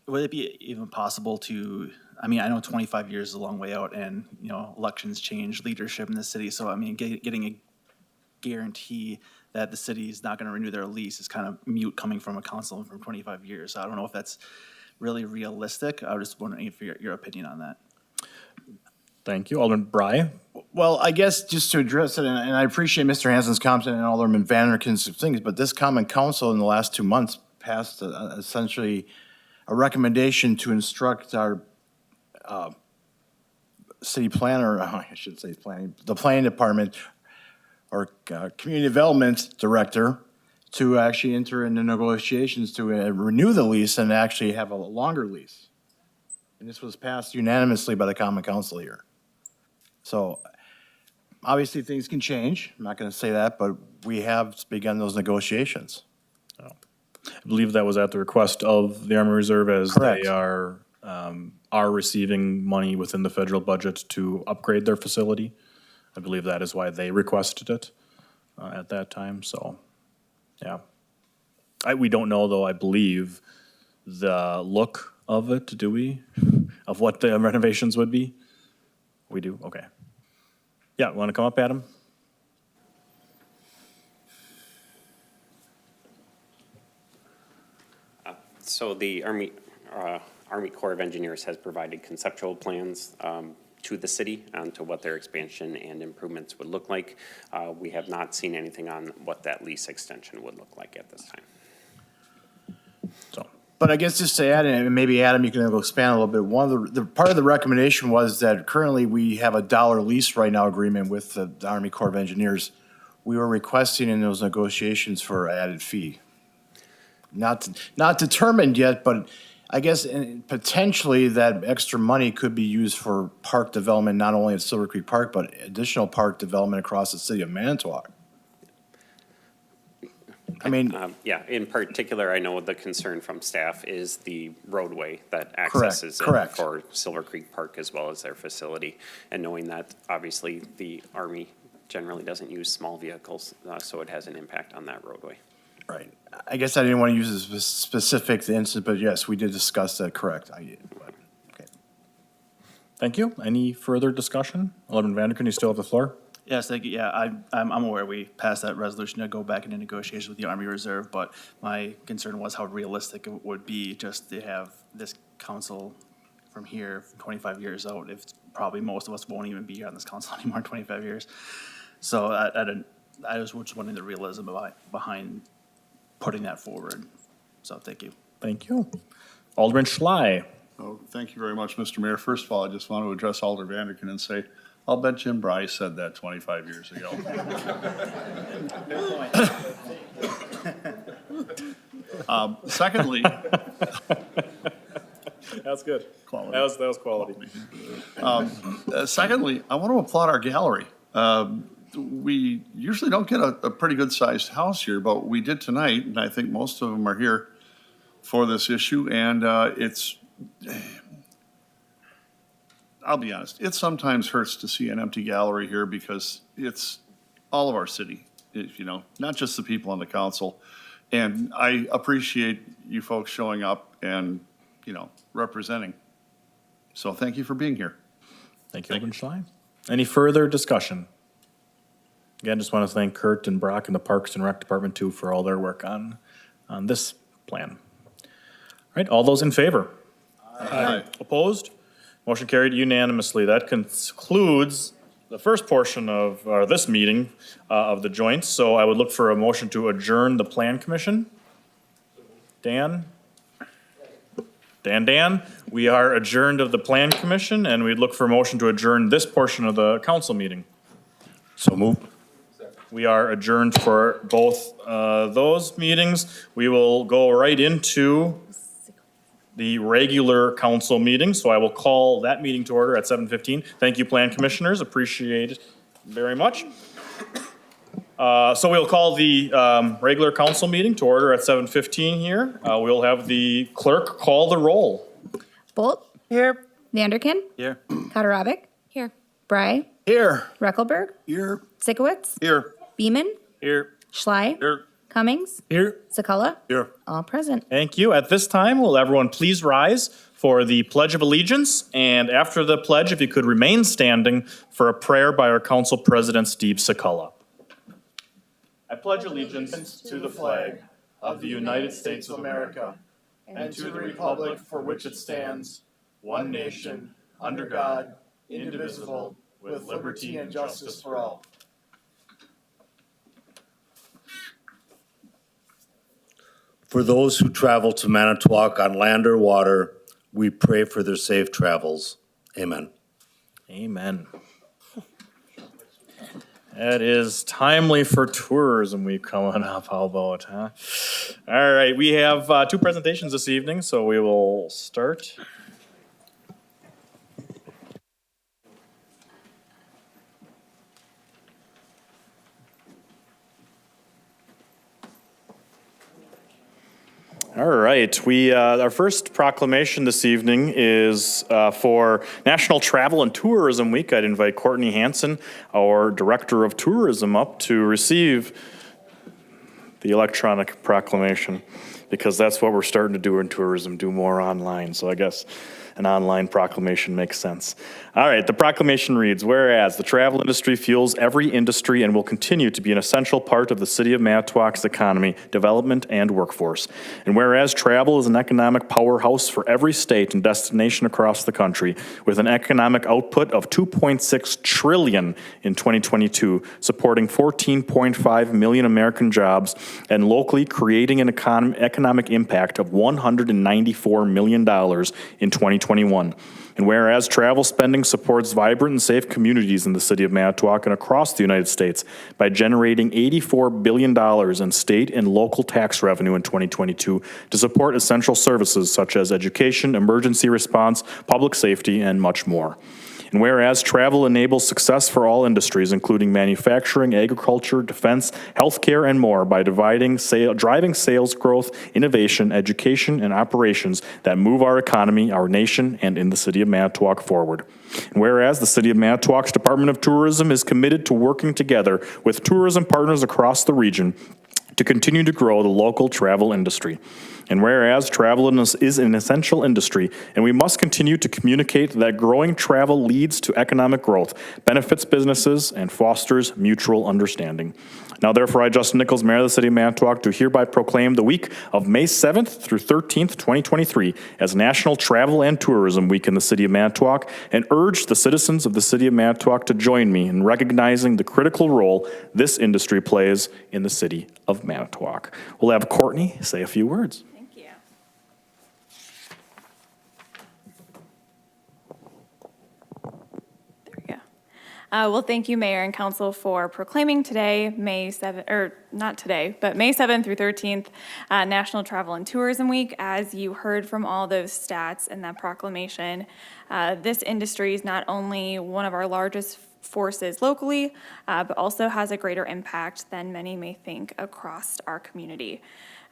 would it be even possible to, I mean, I know 25 years is a long way out and, you know, elections change leadership in the city. So, I mean, getting a guarantee that the city is not going to renew their lease is kind of mute coming from a council from 25 years. So I don't know if that's really realistic. I was just wondering if your opinion on that. Thank you. Alderman Bry. Well, I guess just to address it, and I appreciate Mr. Hansen's comments and Alderman Vanderkin's things, but this common council in the last 2 months passed essentially a recommendation to instruct our city planner, I should say planning, the planning department or community development director to actually enter into negotiations to renew the lease and actually have a longer lease. And this was passed unanimously by the common council here. So obviously things can change. I'm not going to say that, but we have begun those negotiations. I believe that was at the request of the Army Reserve as Correct. they are receiving money within the federal budget to upgrade their facility. I believe that is why they requested it at that time, so, yeah. We don't know, though, I believe, the look of it, do we? Of what the renovations would be? We do, okay. Yeah, want to come up, Adam? So the Army Corps of Engineers has provided conceptual plans to the city on to what their expansion and improvements would look like. We have not seen anything on what that lease extension would look like at this time. So, But I guess just to add, and maybe Adam, you can expand a little bit. One of the part of the recommendation was that currently we have a dollar lease right now agreement with the Army Corps of Engineers. We were requesting in those negotiations for added fee. Not determined yet, but I guess potentially that extra money could be used for park development, not only at Silver Creek Park, but additional park development across the city of Manitowoc. I mean, Yeah, in particular, I know the concern from staff is the roadway that accesses it correct. for Silver Creek Park as well as their facility. And knowing that obviously the Army generally doesn't use small vehicles, so it has an impact on that roadway. right. I guess I didn't want to use a specific instance, but yes, we did discuss that, correct. Okay. thank you. Any further discussion? Alderman Vanderkin, you still have the floor? Yes, thank you. Yeah, I'm aware we passed that resolution to go back into negotiations with the Army Reserve, but my concern was how realistic it would be just to have this council from here 25 years out. If probably most of us won't even be here on this council anymore in 25 years. So I was just wondering the realism behind putting that forward. So thank you. Thank you. Alderman Schley. Oh, thank you very much, Mr. Mayor. First of all, I just want to address Alder Vanderkin and say, I'll bet Jim Bryce said that 25 years ago. Secondly, That's good. Quality. That was quality. secondly, I want to applaud our gallery. We usually don't get a pretty good-sized house here, but we did tonight, and I think most of them are here for this issue, and it's I'll be honest, it sometimes hurts to see an empty gallery here because it's all of our city, not just the people on the council. And I appreciate you folks showing up and, representing. So thank you for being here. Thank you, Alderman Schley. Any further discussion? Again, just want to thank Kurt and Brock and the Parks and Rec Department too for all their work on this plan. All right, all those in favor? Aye. Opposed? Motion carried unanimously. That concludes the first portion of this meeting of the joints. So I would look for a motion to adjourn the Plan Commission. Dan? Dan, we are adjourned of the Plan Commission, and we'd look for a motion to adjourn this portion of the council meeting. So moved. We are adjourned for both those meetings. We will go right into the regular council meeting, so I will call that meeting to order at 7:15. Thank you, Plan Commissioners, appreciate it very much. So we'll call the regular council meeting to order at 7:15 here. We'll have the clerk call the roll. Bolt. Here. Vanderkin. Here. Katarabik. Here. Bry. Here. Reckelberg. Here. Sikowitz. Here. Beeman. Here. Schley. Here. Cummings. Here. Sakala. Here. All present. Thank you. At this time, will everyone please rise for the Pledge of Allegiance? And after the pledge, if you could remain standing for a prayer by our Council President, Steve Sakala. I pledge allegiance to the flag of the United States of America and to the republic for which it stands, one nation, under God, indivisible, with liberty and justice for all. For those who travel to Manitowoc on land or water, we pray for their safe travels. Amen. Amen. It is timely for tourism week coming up, how about, huh? All right, we have two presentations this evening, so we will start. All right, our first proclamation this evening is for National Travel and Tourism Week. I'd invite Courtney Hanson, our Director of Tourism, up to receive the electronic proclamation, because that's what we're starting to do in tourism, do more online. So I guess an online proclamation makes sense. All right, the proclamation reads, whereas the travel industry fuels every industry and will continue to be an essential part of the city of Manitowoc's economy, development, and workforce. And whereas travel is an economic powerhouse for every state and destination across the country, with an economic output of $2.6 trillion in 2022, supporting 14.5 million American jobs, and locally creating an economic impact of $194 million in 2021. And whereas travel spending supports vibrant and safe communities in the city of Manitowoc and across the United States by generating $84 billion in state and local tax revenue in 2022 to support essential services such as education, emergency response, public safety, and much more. And whereas travel enables success for all industries, including manufacturing, agriculture, defense, healthcare, and more, by driving sales growth, innovation, education, and operations that move our economy, our nation, and in the city of Manitowoc forward. And whereas the city of Manitowoc's Department of Tourism is committed to working together with tourism partners across the region to continue to grow the local travel industry. And whereas travel is an essential industry, and we must continue to communicate that growing travel leads to economic growth, benefits businesses, and fosters mutual understanding. Now therefore, I, Justin Nichols, Mayor of the City of Manitowoc, do hereby proclaim the week of May 7th through 13th, 2023 as National Travel and Tourism Week in the City of Manitowoc, and urge the citizens of the City of Manitowoc to join me in recognizing the critical role this industry plays in the City of Manitowoc. We'll have Courtney say a few words. Thank you. There we go. Well, thank you, Mayor and Council, for proclaiming today, May 7th, or not today, but May 7th through 13th, National Travel and Tourism Week. As you heard from all those stats in that proclamation, this industry is not only one of our largest forces locally, but also has a greater impact than many may think across our community.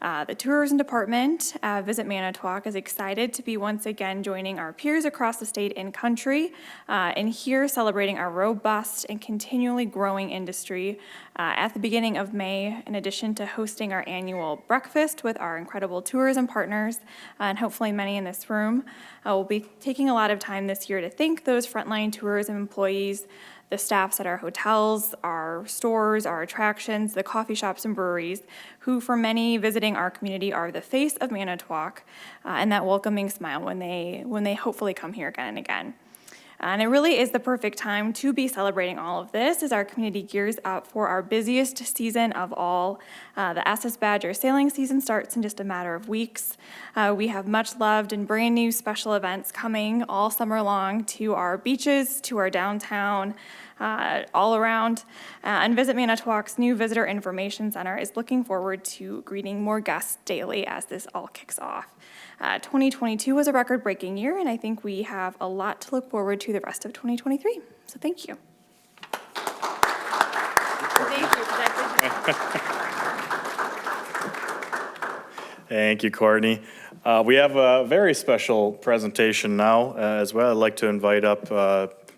The tourism department, Visit Manitowoc, is excited to be once again joining our peers across the state and country, and here celebrating our robust and continually growing industry. At the beginning of May, in addition to hosting our annual breakfast with our incredible tourism partners, and hopefully many in this room, we'll be taking a lot of time this year to thank those frontline tourism employees, the staffs at our hotels, our stores, our attractions, the coffee shops and breweries, who for many visiting our community are the face of Manitowoc, and that welcoming smile when they hopefully come here again and again. And it really is the perfect time to be celebrating all of this as our community gears up for our busiest season of all. The SS Badger sailing season starts in just a matter of weeks. We have much loved and brand new special events coming all summer long to our beaches, to our downtown, all around. And Visit Manitowoc's new Visitor Information Center is looking forward to greeting more guests daily as this all kicks off. 2022 was a record-breaking year, and I think we have a lot to look forward to the rest of 2023. So thank you. Thank you, Courtney. We have a very special presentation now as well. I'd like to invite up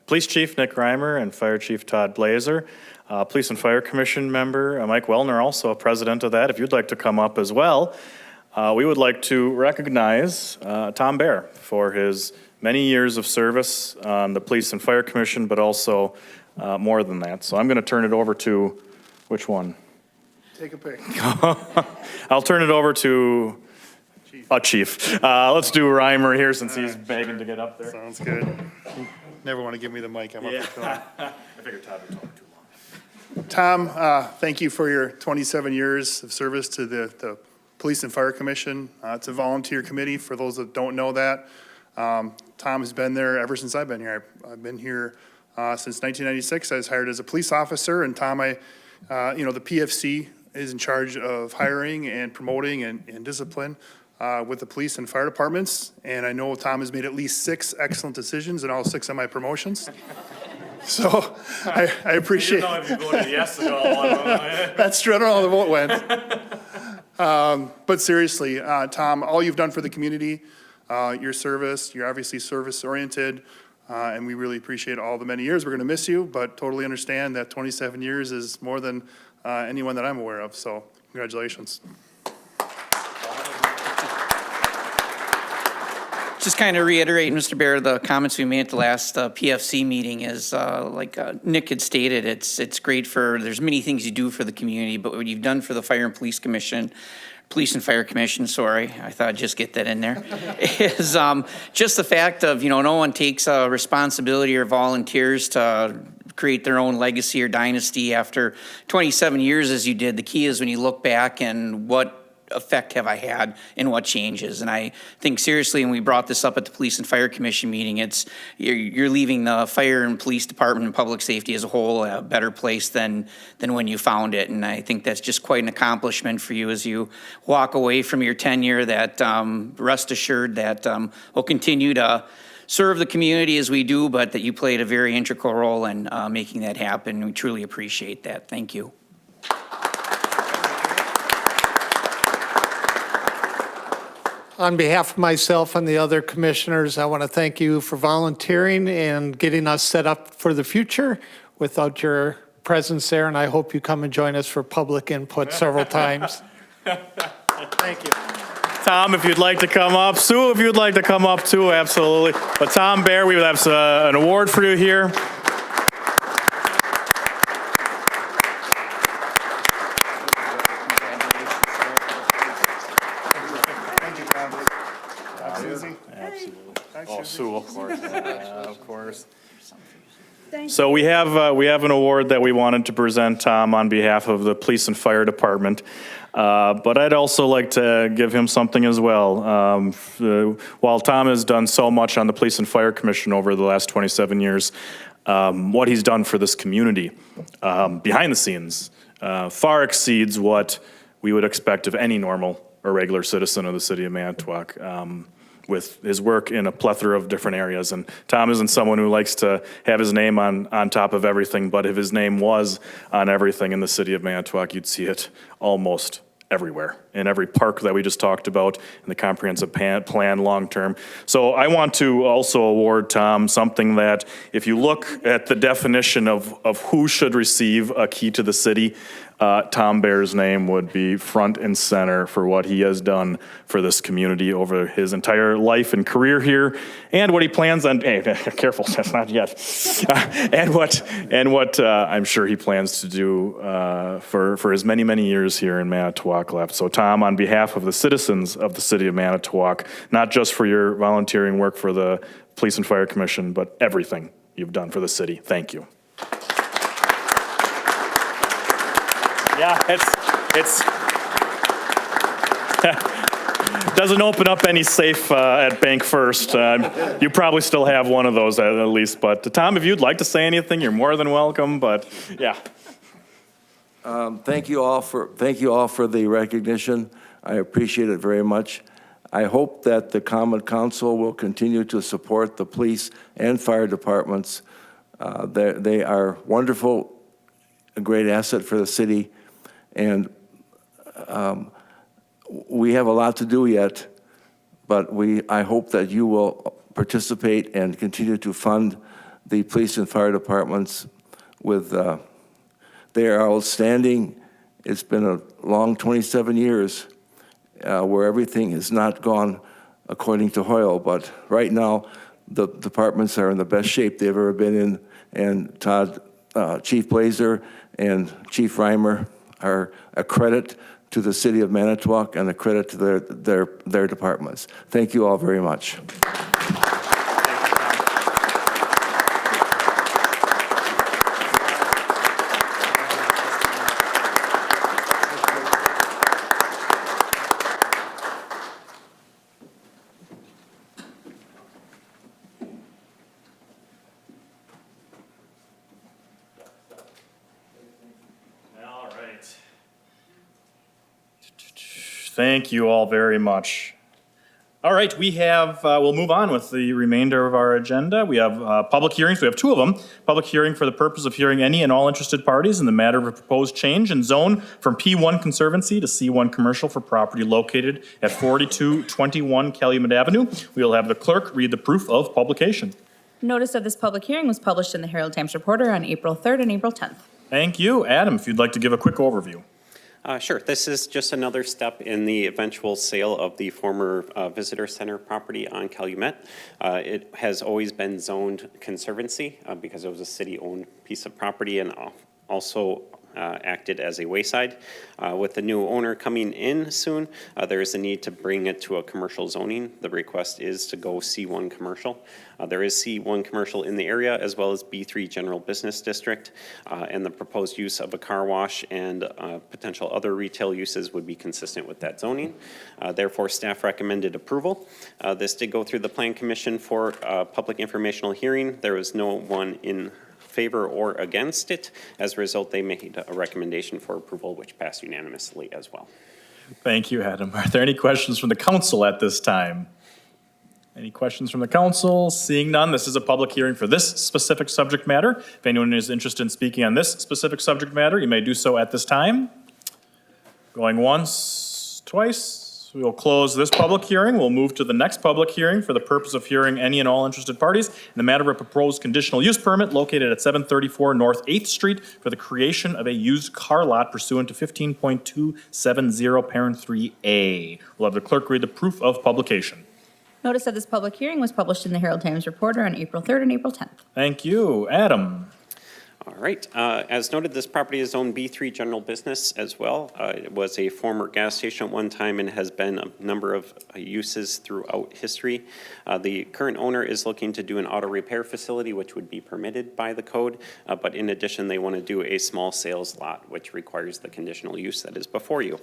Police Chief Nick Reimer and Fire Chief Todd Blazer. Police and Fire Commission member Mike Wellner, also a president of that. If you'd like to come up as well. We would like to recognize Tom Bear for his many years of service on the Police and Fire Commission, but also more than that. So I'm going to turn it over to, which one? Take a pick. I'll turn it over to Chief. Let's do Reimer here since he's begging to get up there. Sounds good. Never want to give me the mic. I'm up for Tom. I figured Todd would talk too long. Tom, thank you for your 27 years of service to the Police and Fire Commission. It's a volunteer committee, for those that don't know that. Tom has been there ever since I've been here. I've been here since 1996. I was hired as a police officer, and Tom, the PFC is in charge of hiring and promoting and discipline with the police and fire departments. And I know Tom has made at least 6 excellent decisions in all 6 of my promotions. So I appreciate. You know if you voted yes to all one of them. That's true. I don't know how the vote went. But seriously, Tom, all you've done for the community, your service, you're obviously service-oriented, and we really appreciate all the many years. We're going to miss you, but totally understand that 27 years is more than anyone that I'm aware of. So congratulations. Just kind of reiterate, Mr. Bear, the comments we made at the last PFC meeting is, like Nick had stated, it's great there's many things you do for the community, but what you've done for the Fire and Police Commission, Police and Fire Commission, sorry, I thought I'd just get that in there, is just the fact of, no one takes responsibility or volunteers to create their own legacy or dynasty after 27 years as you did. The key is when you look back and what effect have I had and what changes. And I think seriously, and we brought this up at the Police and Fire Commission meeting, you're leaving the fire and police department and public safety as a whole a better place than when you found it. And I think that's just quite an accomplishment for you as you walk away from your tenure, that rest assured that we'll continue to serve the community as we do, but that you played a very integral role in making that happen. We truly appreciate that. Thank you. On behalf of myself and the other commissioners, I want to thank you for volunteering and getting us set up for the future. Without your presence there, and I hope you come and join us for public input several times. Thank you. Tom, if you'd like to come up. Sue, if you'd like to come up too, absolutely. But Tom Bear, we would have an award for you here. Oh, Sue, of course. Of course. So we have an award that we wanted to present Tom on behalf of the Police and Fire Department. But I'd also like to give him something as well. While Tom has done so much on the Police and Fire Commission over the last 27 years, what he's done for this community behind the scenes far exceeds what we would expect of any normal or regular citizen of the city of Manitowoc. With his work in a plethora of different areas. And Tom isn't someone who likes to have his name on top of everything, but if his name was on everything in the city of Manitowoc, you'd see it almost everywhere, in every park that we just talked about, in the comprehensive plan long-term. So I want to also award Tom something that, if you look at the definition of who should receive a key to the city, Tom Baer's name would be front and center for what he has done for this community over his entire life and career here, and what he plans on, hey, careful, that's not yet, and what I'm sure he plans to do for his many, many years here in Manitowoc left. So Tom, on behalf of the citizens of the city of Manitowoc, not just for your volunteering work for the Police and Fire Commission, but everything you've done for the city, thank you. Yeah, it's doesn't open up any safe at Bank First. You probably still have one of those at least. But Tom, if you'd like to say anything, you're more than welcome. But yeah. Thank you all for the recognition. I appreciate it very much. I hope that the Common Council will continue to support the police and fire departments. They are wonderful, a great asset for the city. And we have a lot to do yet, but I hope that you will participate and continue to fund the police and fire departments with, they are outstanding. It's been a long 27 years where everything has not gone according to Hoyle, but right now the departments are in the best shape they've ever been in, and Todd, Chief Blazer and Chief Reimer are a credit to the city of Manitowoc and a credit to their departments. Thank you all very much. Thank you all very much. All right, we have, we'll move on with the remainder of our agenda. We have public hearings. We have two of them. Public hearing for the purpose of hearing any and all interested parties in the matter of a proposed change in zone from P1 Conservancy to C1 Commercial for property located at 4221 Calumet Avenue. We will have the clerk read the proof of publication. Notice of this public hearing was published in the Herald Times Reporter on April 3rd and April 10th. Thank you. Adam, if you'd like to give a quick overview. Sure. This is just another step in the eventual sale of the former visitor center property on Calumet. It has always been zoned conservancy because it was a city-owned piece of property and also acted as a wayside. With the new owner coming in soon, there is a need to bring it to a commercial zoning. The request is to go C1 commercial. There is C1 commercial in the area as well as B3 general business district, and the proposed use of a car wash and potential other retail uses would be consistent with that zoning. Therefore, staff recommended approval. This did go through the Plan Commission for public informational hearing. There was no one in favor or against it. As a result, they made a recommendation for approval, which passed unanimously as well. Thank you, Adam. Are there any questions from the council at this time? Any questions from the council? Seeing none, this is a public hearing for this specific subject matter. If anyone is interested in speaking on this specific subject matter, you may do so at this time. Going once, twice. We will close this public hearing. We'll move to the next public hearing for the purpose of hearing any and all interested parties in the matter of a proposed conditional use permit located at 734 North 8th Street for the creation of a used car lot pursuant to 15.270 parent 3A. We'll have the clerk read the proof of publication. Notice of this public hearing was published in the Herald Times Reporter on April 3rd and April 10th. Thank you. Adam. All right. As noted, this property is owned B3 general business as well. It was a former gas station at one time and has been a number of uses throughout history. The current owner is looking to do an auto repair facility, which would be permitted by the code. But in addition, they want to do a small sales lot, which requires the conditional use that is before you.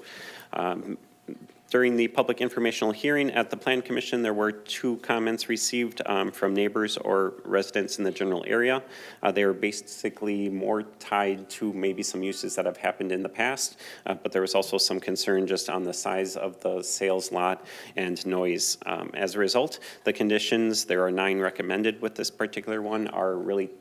During the public informational hearing at the Plan Commission, there were 2 comments received from neighbors or residents in the general area. They were basically more tied to maybe some uses that have happened in the past, but there was also some concern just on the size of the sales lot and noise. As a result, the conditions, there are 9 recommended with this particular one, are really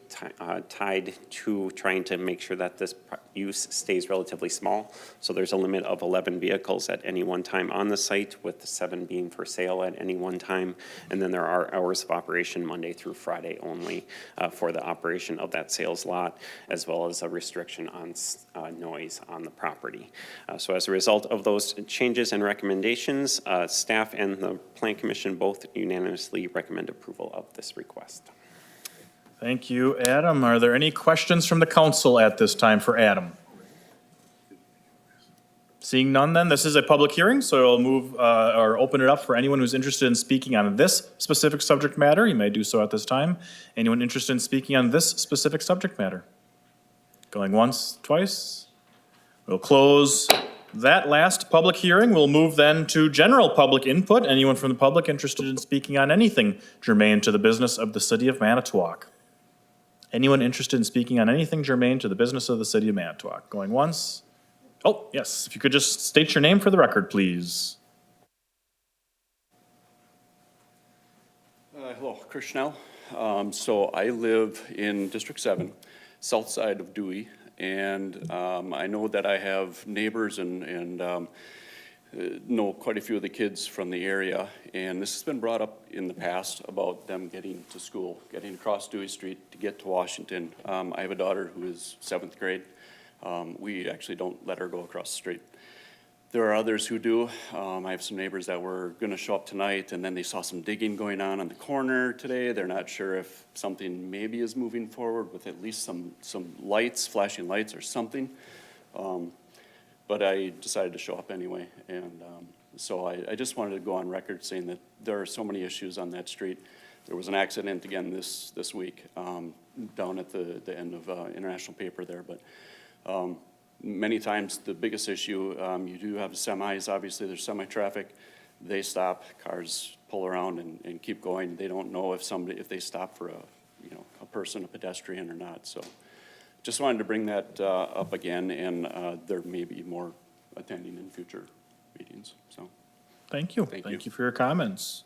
tied to trying to make sure that this use stays relatively small. So there's a limit of 11 vehicles at any one time on the site, with the 7 being for sale at any one time. And then there are hours of operation Monday through Friday only for the operation of that sales lot, as well as a restriction on noise on the property. So as a result of those changes and recommendations, staff and the Plan Commission both unanimously recommend approval of this request. Thank you, Adam. Are there any questions from the council at this time for Adam? Seeing none, then, this is a public hearing, so I'll move or open it up for anyone who's interested in speaking on this specific subject matter. You may do so at this time. Anyone interested in speaking on this specific subject matter? Going once, twice? We'll close that last public hearing. We'll move then to general public input. Anyone from the public interested in speaking on anything germane to the business of the city of Manitowoc? Anyone interested in speaking on anything germane to the business of the city of Manitowoc? Going once? Oh, yes, if you could just state your name for the record, please. Hello, Chris Schnell. So I live in District 7, south side of Dewey, and I know that I have neighbors and know quite a few of the kids from the area, and this has been brought up in the past about them getting to school, getting across Dewey Street to get to Washington. I have a daughter who is 7th grade. We actually don't let her go across the street. There are others who do. I have some neighbors that were gonna show up tonight, and then they saw some digging going on the corner today. They're not sure if something maybe is moving forward with at least some lights, flashing lights or something. But I decided to show up anyway, and so I just wanted to go on record saying that there are so many issues on that street. There was an accident again this week down at the end of International Paper there, but many times the biggest issue, you do have semis, obviously there's semi-traffic. They stop, cars pull around and keep going. They don't know if they stop for a person, a pedestrian or not, so. Just wanted to bring that up again, and there may be more attending in future meetings, so. Thank you. Thank you for your comments.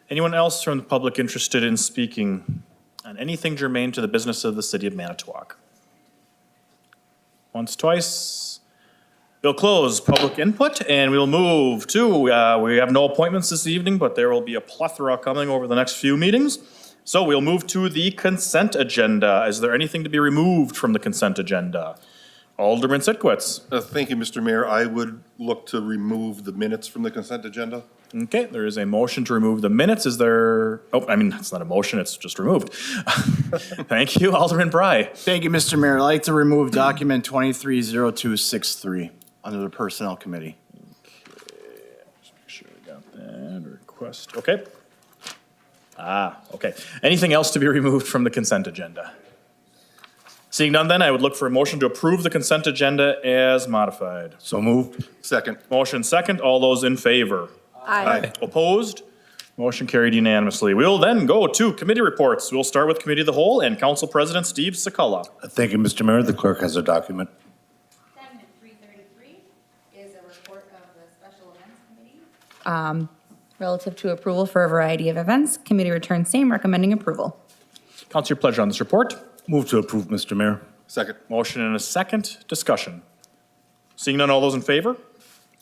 Anyone else from the public interested in speaking on anything germane to the business of the city of Manitowoc? Once, twice. We'll close public input, and we'll move to, we have no appointments this evening, but there will be a plethora coming over the next few meetings. So we'll move to the consent agenda. Is there anything to be removed from the consent agenda? Alderman Sitkowitz. Thank you, Mr. Mayor. I would look to remove the minutes from the consent agenda. Okay, there is a motion to remove the minutes. Is there, it's not a motion, it's just removed. Thank you, Alderman Bry. Thank you, Mr. Mayor. I'd like to remove document 230263 under the Personnel Committee. Just make sure I got that request. Okay. Okay. Anything else to be removed from the consent agenda? Seeing none, then I would look for a motion to approve the consent agenda as modified. So moved. Second. Motion second. All those in favor? Aye. Opposed? Motion carried unanimously. We will then go to committee reports. We'll start with Committee of the Whole and Council President Steve Sakala. Thank you, Mr. Mayor. The clerk has a document. Item 333 is a report of the Special Events Committee. Relative to approval for a variety of events, committee returns same, recommending approval. Council, your pleasure on this report. Move to approve, Mr. Mayor. Second. Motion and a second. Discussion. Seeing none, all those in favor?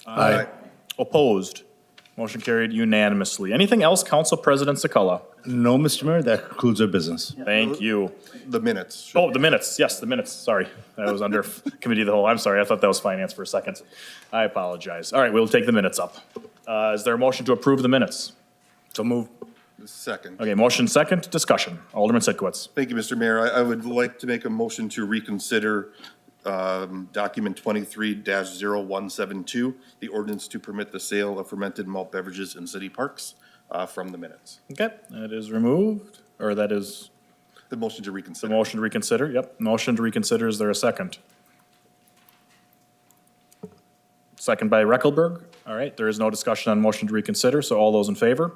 Aye. Opposed? Motion carried unanimously. Anything else, Council President Sakala? No, Mr. Mayor, that concludes our business. Thank you. The minutes. Oh, the minutes. Yes, the minutes. Sorry. That was under Committee of the Whole. I'm sorry. I thought that was Finance for a second. I apologize. All right, we'll take the minutes up. Is there a motion to approve the minutes? So move. Second. Okay, motion second. Discussion. Alderman Sitkowitz. Thank you, Mr. Mayor. I would like to make a motion to reconsider document 23-0172, the ordinance to permit the sale of fermented malt beverages in city parks from the minutes. Okay, that is removed, or that is The motion to the reconsider. motion to reconsider. Yep, motion to reconsider. Is there a second? Second by Reckelberg. All right, there is no discussion on motion to reconsider, so all those in favor?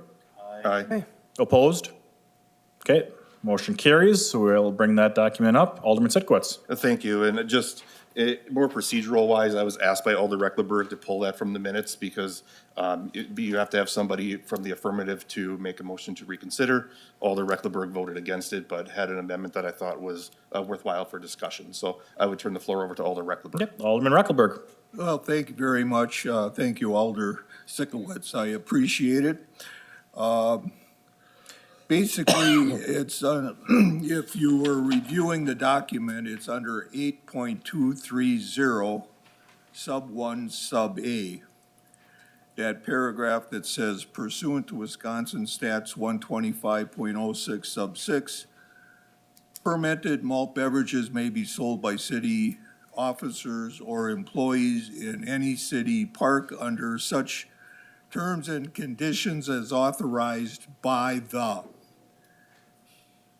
Aye. Opposed? Okay, motion carries, so we'll bring that document up. Alderman Sitkowitz. Thank you, and more procedural wise, I was asked by Alder Recklerberg to pull that from the minutes because you have to have somebody from the affirmative to make a motion to reconsider. Alder Recklerberg voted against it, but had an amendment that I thought was worthwhile for discussion. So I would turn the floor over to Alder Recklerberg. Yep, Alderman Recklerberg. Well, thank you very much. Thank you, Alder Sikowitz. I appreciate it. Basically, it's, if you were reviewing the document, it's under 8.230, sub 1, sub A. That paragraph that says pursuant to Wisconsin Stats 125.06, sub 6, fermented malt beverages may be sold by city officers or employees in any city park under such terms and conditions as authorized by the.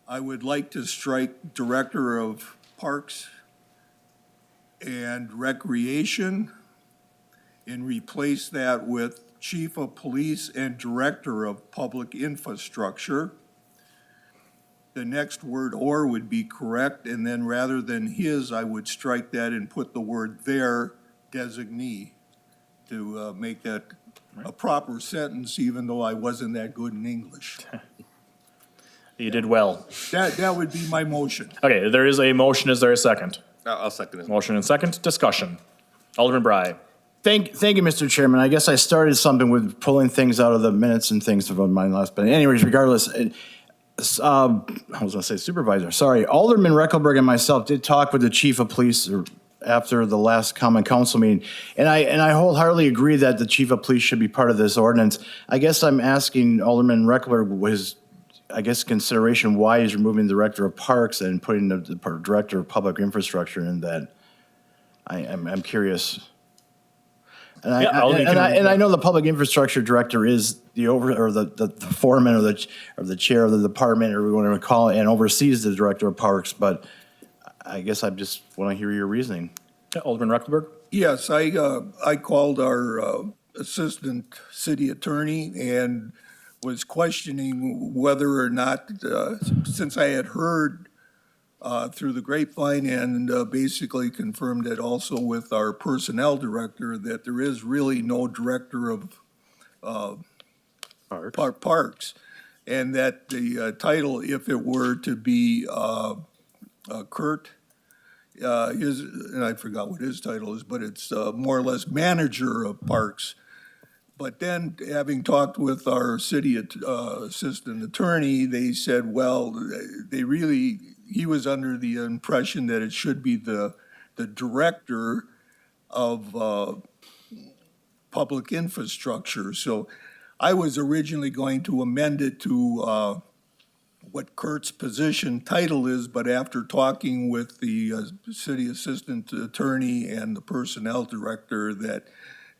I would like to strike Director of Parks and Recreation and replace that with Chief of Police and Director of Public Infrastructure. The next word "or" would be correct, and then rather than "his," I would strike that and put the word "their" designee to make that a proper sentence, even though I wasn't that good in English. You did well. That would be my motion. Okay, there is a motion. Is there a second? I'll second it. Motion and second. Discussion. Alderman Bry. Thank you, Mr. Chairman. I guess I started something with pulling things out of the minutes and things from mine last, but anyways, regardless, I was gonna say supervisor, sorry. Alderman Recklerberg and myself did talk with the chief of police after the last common council meeting, and I wholeheartedly agree that the chief of police should be part of this ordinance. I guess I'm asking Alderman Recklerberg consideration why he's removing the director of parks and putting the director of public infrastructure in that. I'm curious. And I know the public infrastructure director is the foreman or the chair of the department, or whatever we want to call it, and oversees the director of parks, but I guess I just want to hear your reasoning. Yeah, Alderman Recklerberg. Yes, I called our assistant city attorney and was questioning whether or not, since I had heard through the grapevine and basically confirmed it also with our personnel director, that there is really no director of parks. And that the title, if it were to be Kurt, and I forgot what his title is, but it's more or less manager of parks. But then, having talked with our city assistant attorney, they said, well, he was under the impression that it should be the director of public infrastructure. So I was originally going to amend it to what Kurt's position title is, but after talking with the city assistant attorney and the personnel director, that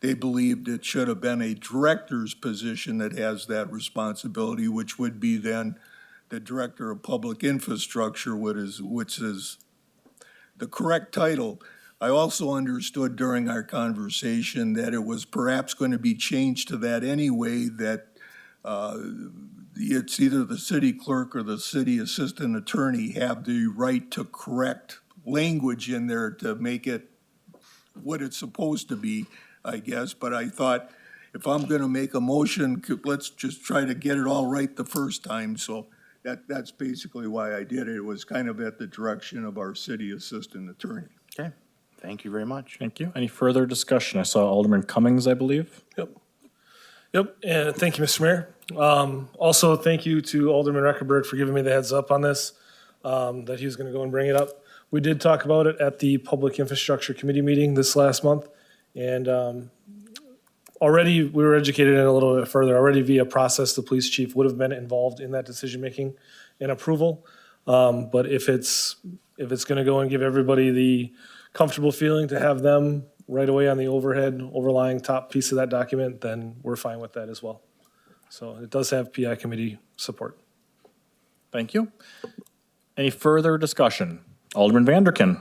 they believed it should have been a director's position that has that responsibility, which would be then the director of public infrastructure, which is the correct title. I also understood during our conversation that it was perhaps going to be changed to that anyway, that it's either the city clerk or the city assistant attorney have the right to correct language in there to make it what it's supposed to be, I guess. But I thought, if I'm going to make a motion, let's just try to get it all right the first time. So that's basically why I did it. It was kind of at the direction of our city assistant attorney. Okay, thank you very much. Thank you. Any further discussion? I saw Alderman Cummings, I believe. Yep, and thank you, Mr. Mayor. Also, thank you to Alderman Recklerberg for giving me the heads up on this, that he was going to go and bring it up. We did talk about it at the Public Infrastructure Committee meeting this last month, and already we were educated in a little bit further. Already via process, the police chief would have been involved in that decision-making and approval. But if it's going to go and give everybody the comfortable feeling to have them right away on the overlying top piece of that document, then we're fine with that as well. So it does have PI committee support. Thank you. Any further discussion? Alderman Vanderkin.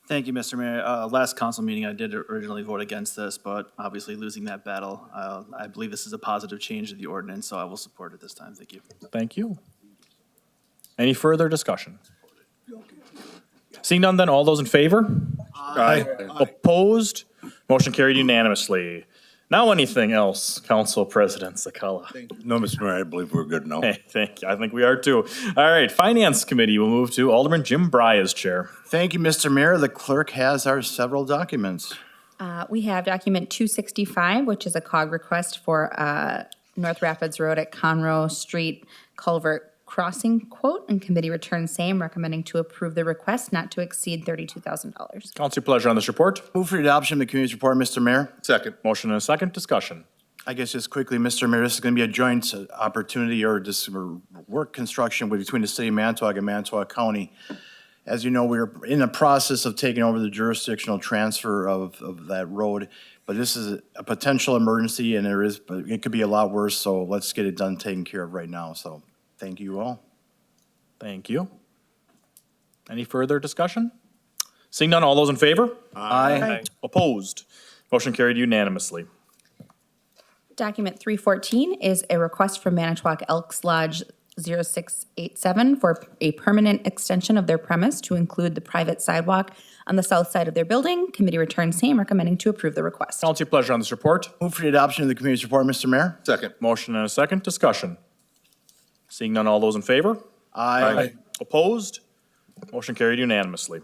Thank you, Mr. Mayor. Last council meeting, I did originally vote against this, but obviously losing that battle, I believe this is a positive change to the ordinance, so I will support it this time. Thank you. Thank you. Any further discussion? Seeing none, then all those in favor? Aye. Opposed? Motion carried unanimously. Now anything else, Council President Sakala? No, Mr. Mayor, I believe we're good now. Hey, thank you. I think we are too. All right, Finance Committee will move to Alderman Jim Bry as chair. Thank you, Mr. Mayor. The clerk has our several documents. We have document 265, which is a COG request for North Rapids Road at Conroe Street Culvert Crossing quote, and committee returns same, recommending to approve the request not to exceed $32,000. Council, your pleasure on this report. Move for the adoption of the committee's report, Mr. Mayor. Second. Motion and a second. Discussion. I guess just quickly, Mr. Mayor, this is going to be a joint opportunity or just work construction between the city of Manitowoc and Manitowoc County. As you know, we're in the process of taking over the jurisdictional transfer of that road, but this is a potential emergency and but it could be a lot worse, so let's get it done, taken care of right now. So thank you all. Thank you. Any further discussion? Seeing none, all those in favor? Aye. Opposed? Motion carried unanimously. Document 314 is a request from Manitowoc Elks Lodge 0687 for a permanent extension of their premise to include the private sidewalk on the south side of their building. Committee returns same, recommending to approve the request. Council, your pleasure on this report. Move for the adoption of the committee's report, Mr. Mayor. Second. Motion and a second. Discussion. Seeing none, all those in favor? Aye. Opposed? Motion carried unanimously.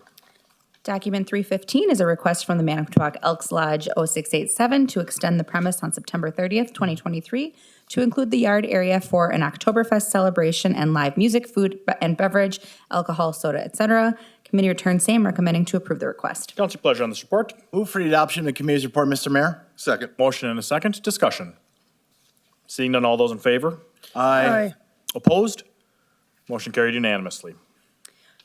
Document 315 is a request from the Manitowoc Elks Lodge 0687 to extend the premise on September 30th, 2023, to include the yard area for an Oktoberfest celebration and live music, food and beverage, alcohol, soda, etc. Committee returns same, recommending to approve the request. Council, your pleasure on this report. Move for the adoption of the committee's report, Mr. Mayor. Second. Motion and a second. Discussion. Seeing none, all those in favor? Aye. Opposed? Motion carried unanimously.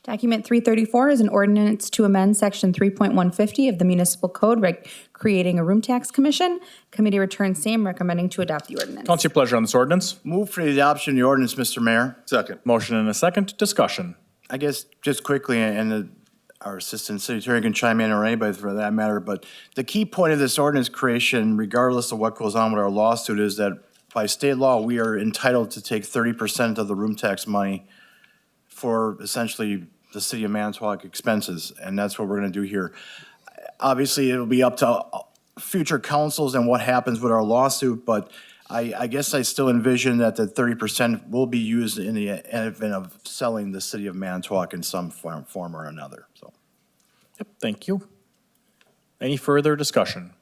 Document 334 is an ordinance to amend Section 3.150 of the Municipal Code, creating a room tax commission. Committee returns same, recommending to adopt the ordinance. Council, your pleasure on this ordinance. Move for the adoption of the ordinance, Mr. Mayor. Second. Motion and a second. Discussion. I guess just quickly, and our assistant city attorney can chime in or anybody for that matter, but the key point of this ordinance creation, regardless of what goes on with our lawsuit, is that by state law, we are entitled to take 30% of the room tax money for essentially the city of Manitowoc expenses, and that's what we're gonna do here. Obviously, it'll be up to future councils and what happens with our lawsuit, but I guess I still envision that the 30% will be used in the event of selling the city of Manitowoc in some form or another, so. Yep, thank you. Any further discussion?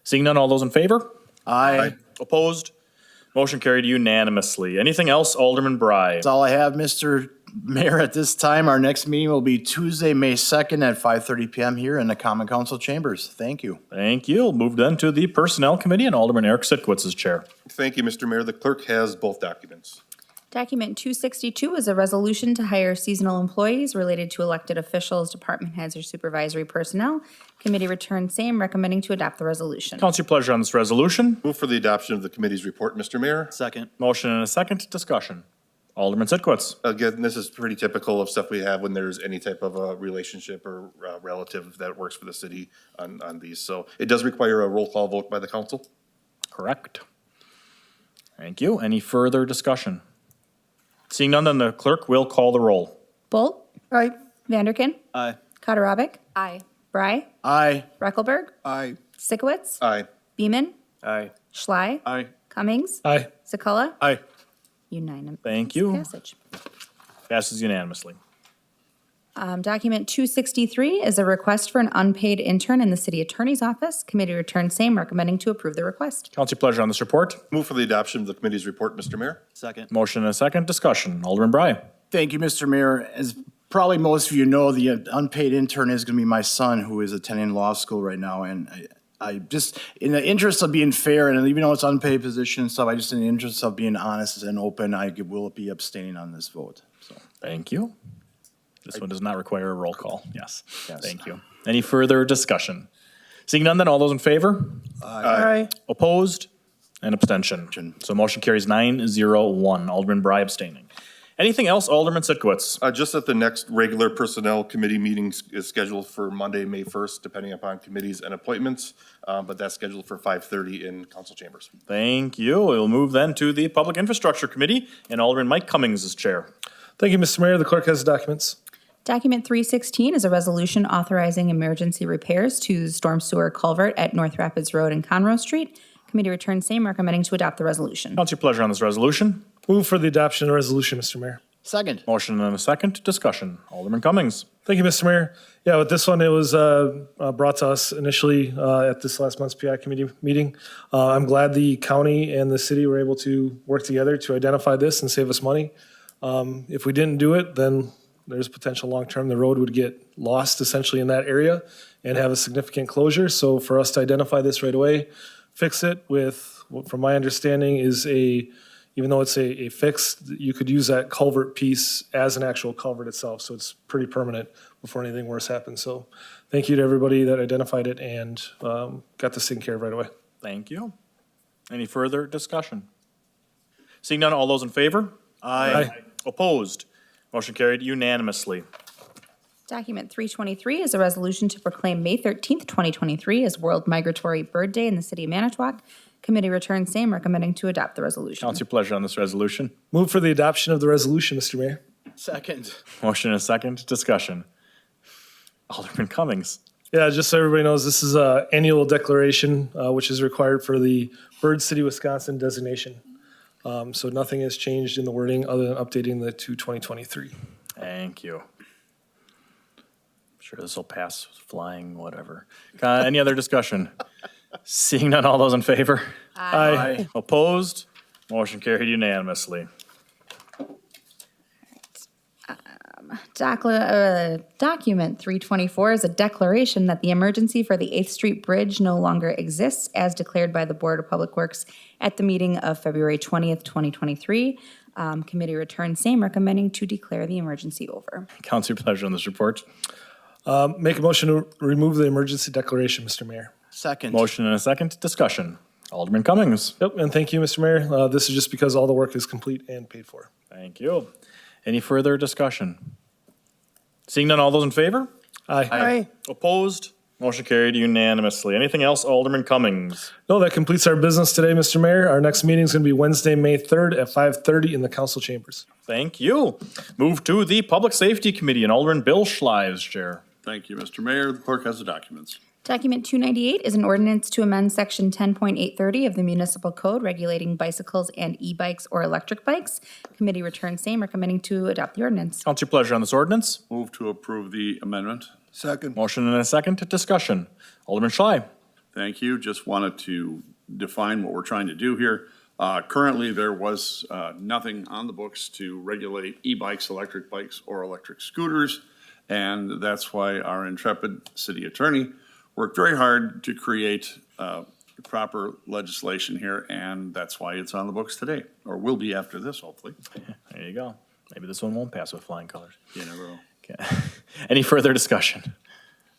Seeing none, all those in favor? Aye. Opposed? Motion carried unanimously. Anything else, Alderman Bry? That's all I have, Mr. Mayor, at this time. Our next meeting will be Tuesday, May 2nd at 5:30 PM here in the Common Council chambers. Thank you. Thank you. We'll move then to the Personnel Committee and Alderman Eric Sitkowitz is chair. Thank you, Mr. Mayor. The clerk has both documents. Document 262 is a resolution to hire seasonal employees related to elected officials, department heads, or supervisory personnel. Committee returns same, recommending to adopt the resolution. Council, your pleasure on this resolution. Move for the adoption of the committee's report, Mr. Mayor. Second. Motion and a second. Discussion. Alderman Sitkowitz. Again, this is pretty typical of stuff we have when there's any type of a relationship or relative that works for the city on these. So it does require a roll call vote by the council. Correct. Thank you. Any further discussion? Seeing none, then the clerk will call the roll. Bolt. Aye. Vanderkin. Aye. Katarabik. Aye. Bry. Aye. Reckelberg. Aye. Sikowitz. Aye. Beeman. Aye. Schley. Aye. Cummings. Aye. Sakala. Aye. Unanimous Thank you. passage. Passes unanimously. Document 263 is a request for an unpaid intern in the city attorney's office. Committee returns same, recommending to approve the request. Council, your pleasure on this report. Move for the adoption of the committee's report, Mr. Mayor. Second. Motion and a second. Discussion. Alderman Bry. Thank you, Mr. Mayor. As probably most of you know, the unpaid intern is going to be my son, who is attending law school right now. And I just, in the interest of being fair, and even though it's unpaid position and stuff, I just, in the interest of being honest and open, I will be abstaining on this vote. So, Thank you. This one does not require a roll call. Yes. Yes. Thank you. Any further discussion? Seeing none, then all those in favor? Aye. Opposed? And abstention. So motion carries 9-0-1. Alderman Bry abstaining. Anything else, Alderman Sitkowitz? Just that the next regular Personnel Committee meeting is scheduled for Monday, May 1st, depending upon committees and appointments, but that's scheduled for 5:30 in council chambers. Thank you. We'll move then to the Public Infrastructure Committee, and Alderman Mike Cummings is chair. Thank you, Mr. Mayor. The clerk has the documents. Document 316 is a resolution authorizing emergency repairs to the storm sewer culvert at North Rapids Road and Conroe Street. Committee returns same, recommending to adopt the resolution. What's your pleasure on this resolution? Move for the adoption of the resolution, Mr. Mayor. Second. Motion and a second. Discussion. Alderman Cummings. Thank you, Mr. Mayor. Yeah, with this one, it was brought to us initially at this last month's PI committee meeting. I'm glad the county and the city were able to work together to identify this and save us money. If we didn't do it, then there's potential long-term the road would get lost essentially in that area and have a significant closure. So for us to identify this right away, fix it with, what from my understanding is even though it's a fix, you could use that culvert piece as an actual culvert itself. So it's pretty permanent before anything worse happens. So thank you to everybody that identified it and got this taken care of right away. Thank you. Any further discussion? Seeing none, all those in favor? Aye. Opposed? Motion carried unanimously. Document 323 is a resolution to proclaim May 13th, 2023 as World Migratory Bird Day in the city of Manitowoc. Committee returns same, recommending to adopt the resolution. Council, your pleasure on this resolution. Move for the adoption of the resolution, Mr. Mayor. Second. Motion and a second. Discussion. Alderman Cummings. Yeah, just so everybody knows, this is an annual declaration, which is required for the Bird City, Wisconsin designation. So nothing has changed in the wording other than updating the to 2023. Thank you. Sure this will pass flying, whatever. Any other discussion? Seeing none, all those in favor? Aye. Opposed? Motion carried unanimously. Document 324 is a declaration that the emergency for the 8th Street Bridge no longer exists as declared by the Board of Public Works at the meeting of February 20th, 2023. Committee returns same, recommending to declare the emergency over. Council, your pleasure on this report. Make a motion to remove the emergency declaration, Mr. Mayor. Second. Motion and a second. Discussion. Alderman Cummings. Yep, and thank you, Mr. Mayor. This is just because all the work is complete and paid for. Thank you. Any further discussion? Seeing none, all those in favor? Aye. Opposed? Motion carried unanimously. Anything else, Alderman Cummings? No, that completes our business today, Mr. Mayor. Our next meeting is going to be Wednesday, May 3rd at 5:30 in the council chambers. Thank you. Move to the Public Safety Committee and Alderman Bill Schley is chair. Thank you, Mr. Mayor. The clerk has the documents. Document 298 is an ordinance to amend section 10.830 of the municipal code regulating bicycles and e-bikes or electric bikes. Committee returns same, recommending to adopt the ordinance. Council, your pleasure on this ordinance. Move to approve the amendment. Second. Motion and a second. Discussion. Alderman Schley. Thank you. Just wanted to define what we're trying to do here. Currently, there was nothing on the books to regulate e-bikes, electric bikes, or electric scooters. And that's why our intrepid city attorney worked very hard to create proper legislation here. And that's why it's on the books today, or will be after this, hopefully. There you go. Maybe this one won't pass with flying colors. You never know. Okay. Any further discussion?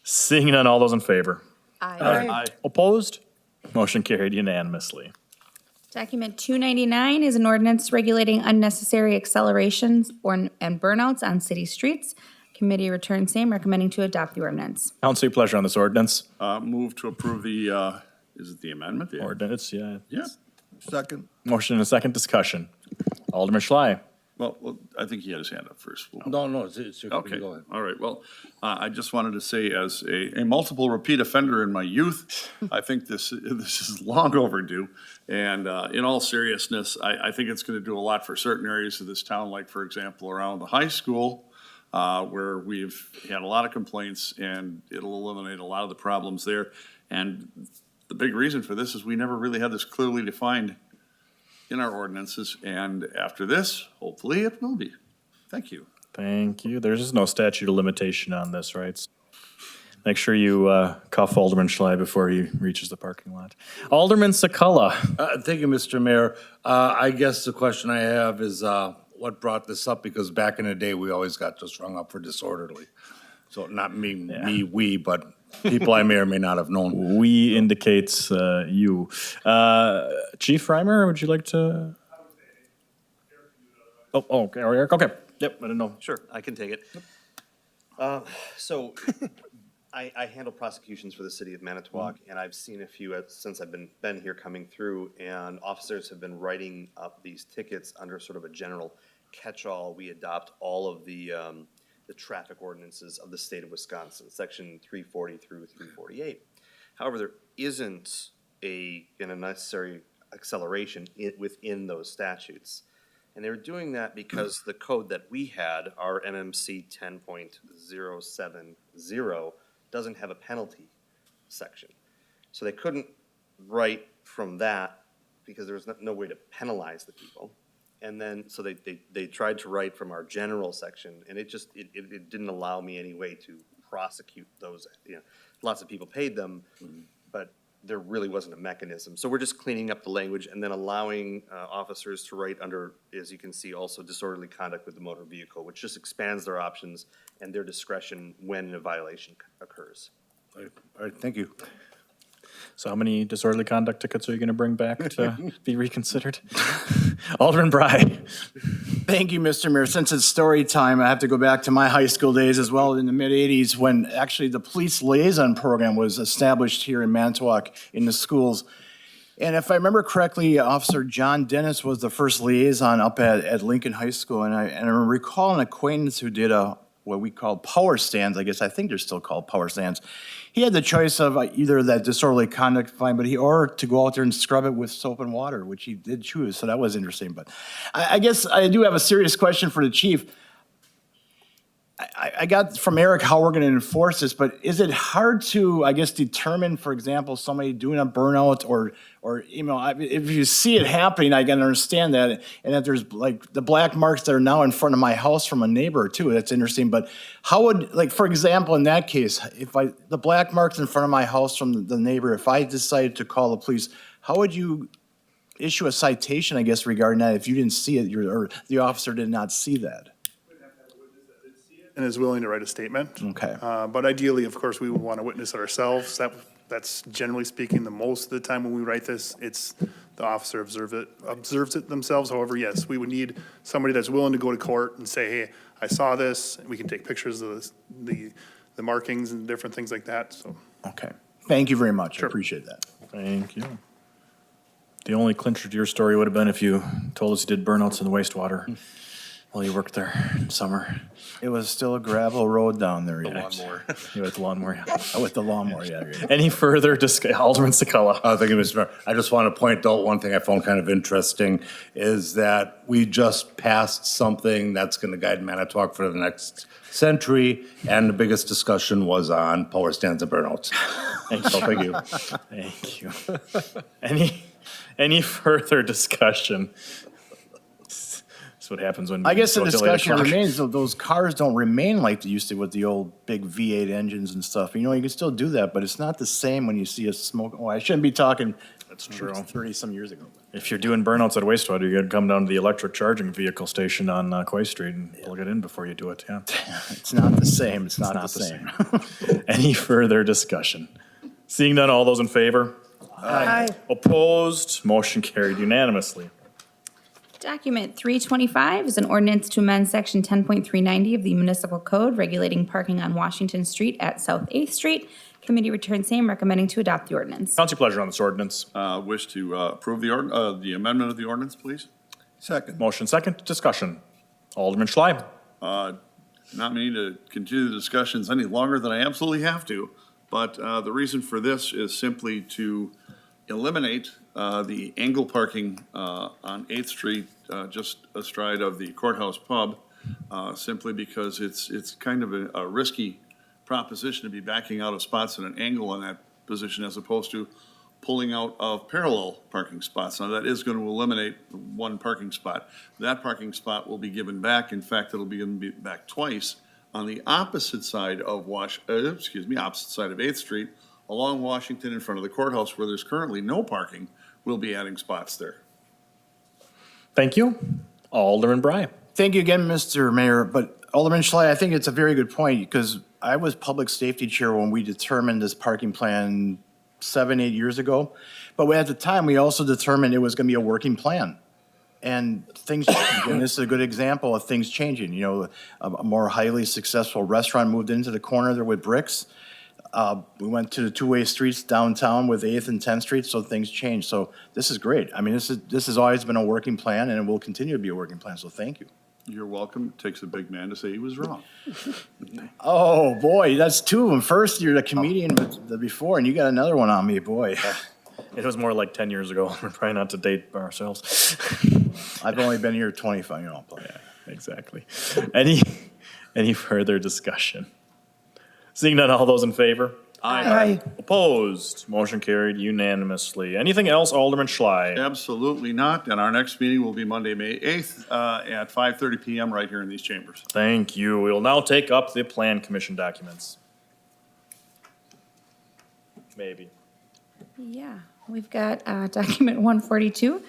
Seeing none, all those in favor? Aye. Opposed? Motion carried unanimously. Document 299 is an ordinance regulating unnecessary accelerations and burnouts on city streets. Committee returns same, recommending to adopt the ordinance. Council, your pleasure on this ordinance. Move to approve the, is it the amendment? The- Ordinance, yeah. Yeah. Second. Motion and a second. Discussion. Alderman Schley. Well, I think he had his hand up first. No, it's Okay, all right. Well, I just wanted to say, as a multiple repeat offender in my youth, I think this is long overdue. And in all seriousness, I think it's going to do a lot for certain areas of this town, like, for example, around the high school, where we've had a lot of complaints, and it'll eliminate a lot of the problems there. And the big reason for this is we never really had this clearly defined in our ordinances, and after this, hopefully it will be. Thank you. Thank you. There's just no statute of limitation on this, right? Make sure you cuff Alderman Schley before he reaches the parking lot. Alderman Sakala. Thank you, Mr. Mayor. I guess the question I have is, what brought this up? Because back in the day, we always got just rung up for disorderly. So not we, but people I may or may not have known. We indicates you. Chief Reimer, would you like to? Okay, Eric, okay. Yep, I didn't know. Sure, I can take it. So I handle prosecutions for the city of Manitowoc, and I've seen a few since I've been here coming through, and officers have been writing up these tickets under sort of a general catch-all. We adopt all of the traffic ordinances of the state of Wisconsin, section 340 through 348. However, there isn't a necessary acceleration within those statutes. And they were doing that because the code that we had, our NMC 10.070, doesn't have a penalty section. So they couldn't write from that because there was no way to penalize the people. And then, so they tried to write from our general section, and it didn't allow me any way to prosecute those. Lots of people paid them, but there really wasn't a mechanism. So we're just cleaning up the language and then allowing officers to write under, as you can see, also disorderly conduct with the motor vehicle, which just expands their options and their discretion when a violation occurs. All right, thank you. So how many disorderly conduct tickets are you gonna bring back to be reconsidered? Alderman Bry. Thank you, Mr. Mayor. Since it's story time, I have to go back to my high school days as well in the mid-'80s when actually the police liaison program was established here in Manitowoc in the schools. And if I remember correctly, Officer John Dennis was the first liaison up at Lincoln High School. And I recall an acquaintance who did what we call power stands. I think they're still called power stands. He had the choice of either that disorderly conduct fine, or to go out there and scrub it with soap and water, which he did choose. So that was interesting. But I guess I do have a serious question for the chief. I got from Eric how we're going to enforce this, but is it hard to, determine, for example, somebody doing a burnout or if you see it happening, I can understand that. And that there's like the black marks that are now in front of my house from a neighbor too, that's interesting. But how would, for example, in that case, if the black marks in front of my house from the neighbor, if I decided to call the police, how would you issue a citation, regarding that if you didn't see it or the officer did not see that? And is willing to write a statement. Okay. But ideally, of course, we would want to witness it ourselves. That's generally speaking, the most of the time when we write this, it's the officer observes it themselves. However, yes, we would need somebody that's willing to go to court and say, hey, I saw this. We can take pictures of the markings and different things like that, so. Okay. Thank you very much. Sure. I appreciate that. Thank you. The only clincher to your story would have been if you told us you did burnouts in the wastewater while you worked there in summer. It was still a gravel road down there. The lawnmower. You with the lawnmower, yeah. With the lawnmower, yeah. Any further discussion? Alderman Sakala. Thank you, Mr. Mayor. I just want to point out one thing I found kind of interesting is that we just passed something that's going to guide Manitowoc for the next century, and the biggest discussion was on power stands and burnouts. Thank you. Thank you. Any further discussion? That's what happens when. I guess the go till 8 discussion o'clock. remains, though, those cars don't remain like they used to with the old big V8 engines and stuff. You can still do that, but it's not the same when you see a smoke. Oh, I shouldn't be talking. That's true. 30-some years ago. If you're doing burnouts at wastewater, you gotta come down to the electric charging vehicle station on Coy Street and plug it in before you do it, yeah. It's not the same. It's not the same. Any further discussion? Seeing none, all those in favor? Aye. Opposed? Motion carried unanimously. Document 325 is an ordinance to amend Section 10.390 of the Municipal Code regulating parking on Washington Street at South 8th Street. Committee returns same, recommending to adopt the ordinance. Council pleasure on this ordinance. Wish to approve the amendment of the ordinance, please? Second. Motion second, discussion. Alderman Schley. Not meaning to continue the discussions any longer than I absolutely have to, but the reason for this is simply to eliminate the angle parking on 8th Street, just astride of the courthouse pub, simply because it's kind of a risky proposition to be backing out of spots at an angle in that position as opposed to pulling out of parallel parking spots. Now, that is going to eliminate one parking spot. That parking spot will be given back. In fact, it'll be given back twice on the opposite side of opposite side of 8th Street, along Washington in front of the courthouse where there's currently no parking. We'll be adding spots there. Thank you. Alderman Bry. Thank you again, Mr. Mayor. But Alderman Schley, I think it's a very good point because I was public safety chair when we determined this parking plan 7-8 years ago. But at the time, we also determined it was going to be a working plan. and things change. And this is a good example of things changing. You know, a more highly successful restaurant moved into the corner there with bricks. We went to the two-way streets downtown with 8th and 10th Street, so things changed. So this is great. I mean, this has always been a working plan, and it will continue to be a working plan, so thank you. You're welcome. It takes a big man to say he was wrong. Oh, boy, that's two of them. First, you're the comedian before, and you got another one on me, boy. It was more like 10 years ago. We're trying not to date ourselves. I've only been here 25, you know. Yeah, exactly. Any further discussion? Seeing none, all those in favor? Aye. Opposed? Motion carried unanimously. Anything else, Alderman Schley? Absolutely not. And our next meeting will be Monday, May 8th, at 5:30 PM right here in these chambers. Thank you. We will now take up the Plan Commission documents. Maybe. Yeah, we've got document 142,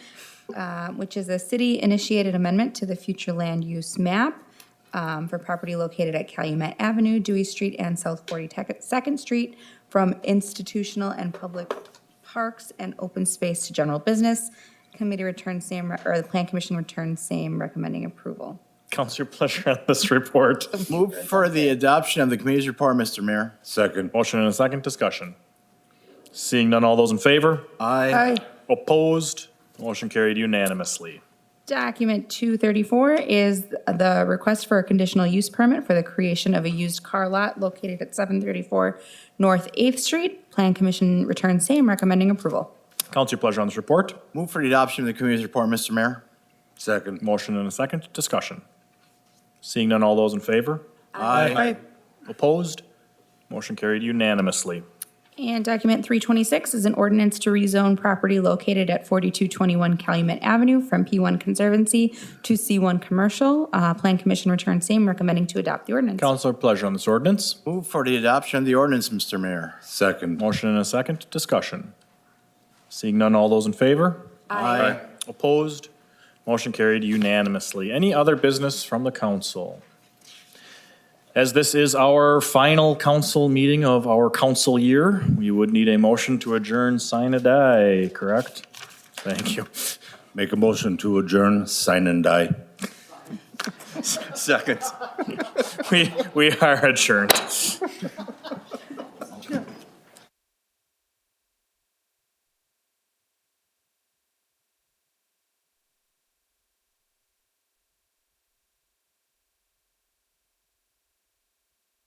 which is a city-initiated amendment to the future land use map for property located at Calumet Avenue, Dewey Street, and South 42nd Street from institutional and public parks and open space to general business. Committee returns same, or the Plan Commission returns same, recommending approval. Councilor pleasure on this report. Move for the adoption of the committee's report, Mr. Mayor. Second. Motion and a second discussion. Seeing none, all those in favor? Aye. Opposed? Motion carried unanimously. Document 234 is the request for a conditional use permit for the creation of a used car lot located at 734 North 8th Street. Plan Commission returns same, recommending approval. Councilor pleasure on this report. Move for the adoption of the committee's report, Mr. Mayor. Second. Motion and a second discussion. Seeing none, all those in favor? Aye. Opposed? Motion carried unanimously. And document 326 is an ordinance to rezone property located at 4221 Calumet Avenue from P1 Conservancy to C1 Commercial. Plan Commission returns same, recommending to adopt the ordinance. Councilor pleasure on this ordinance. Move for the adoption of the ordinance, Mr. Mayor. Second. Motion and a second discussion. Seeing none, all those in favor? Aye. Opposed? Motion carried unanimously. Any other business from the council? As this is our final council meeting of our council year, we would need a motion to adjourn sine die, correct? Thank you. Make a motion to adjourn, sign and die. Second. We are adjourned.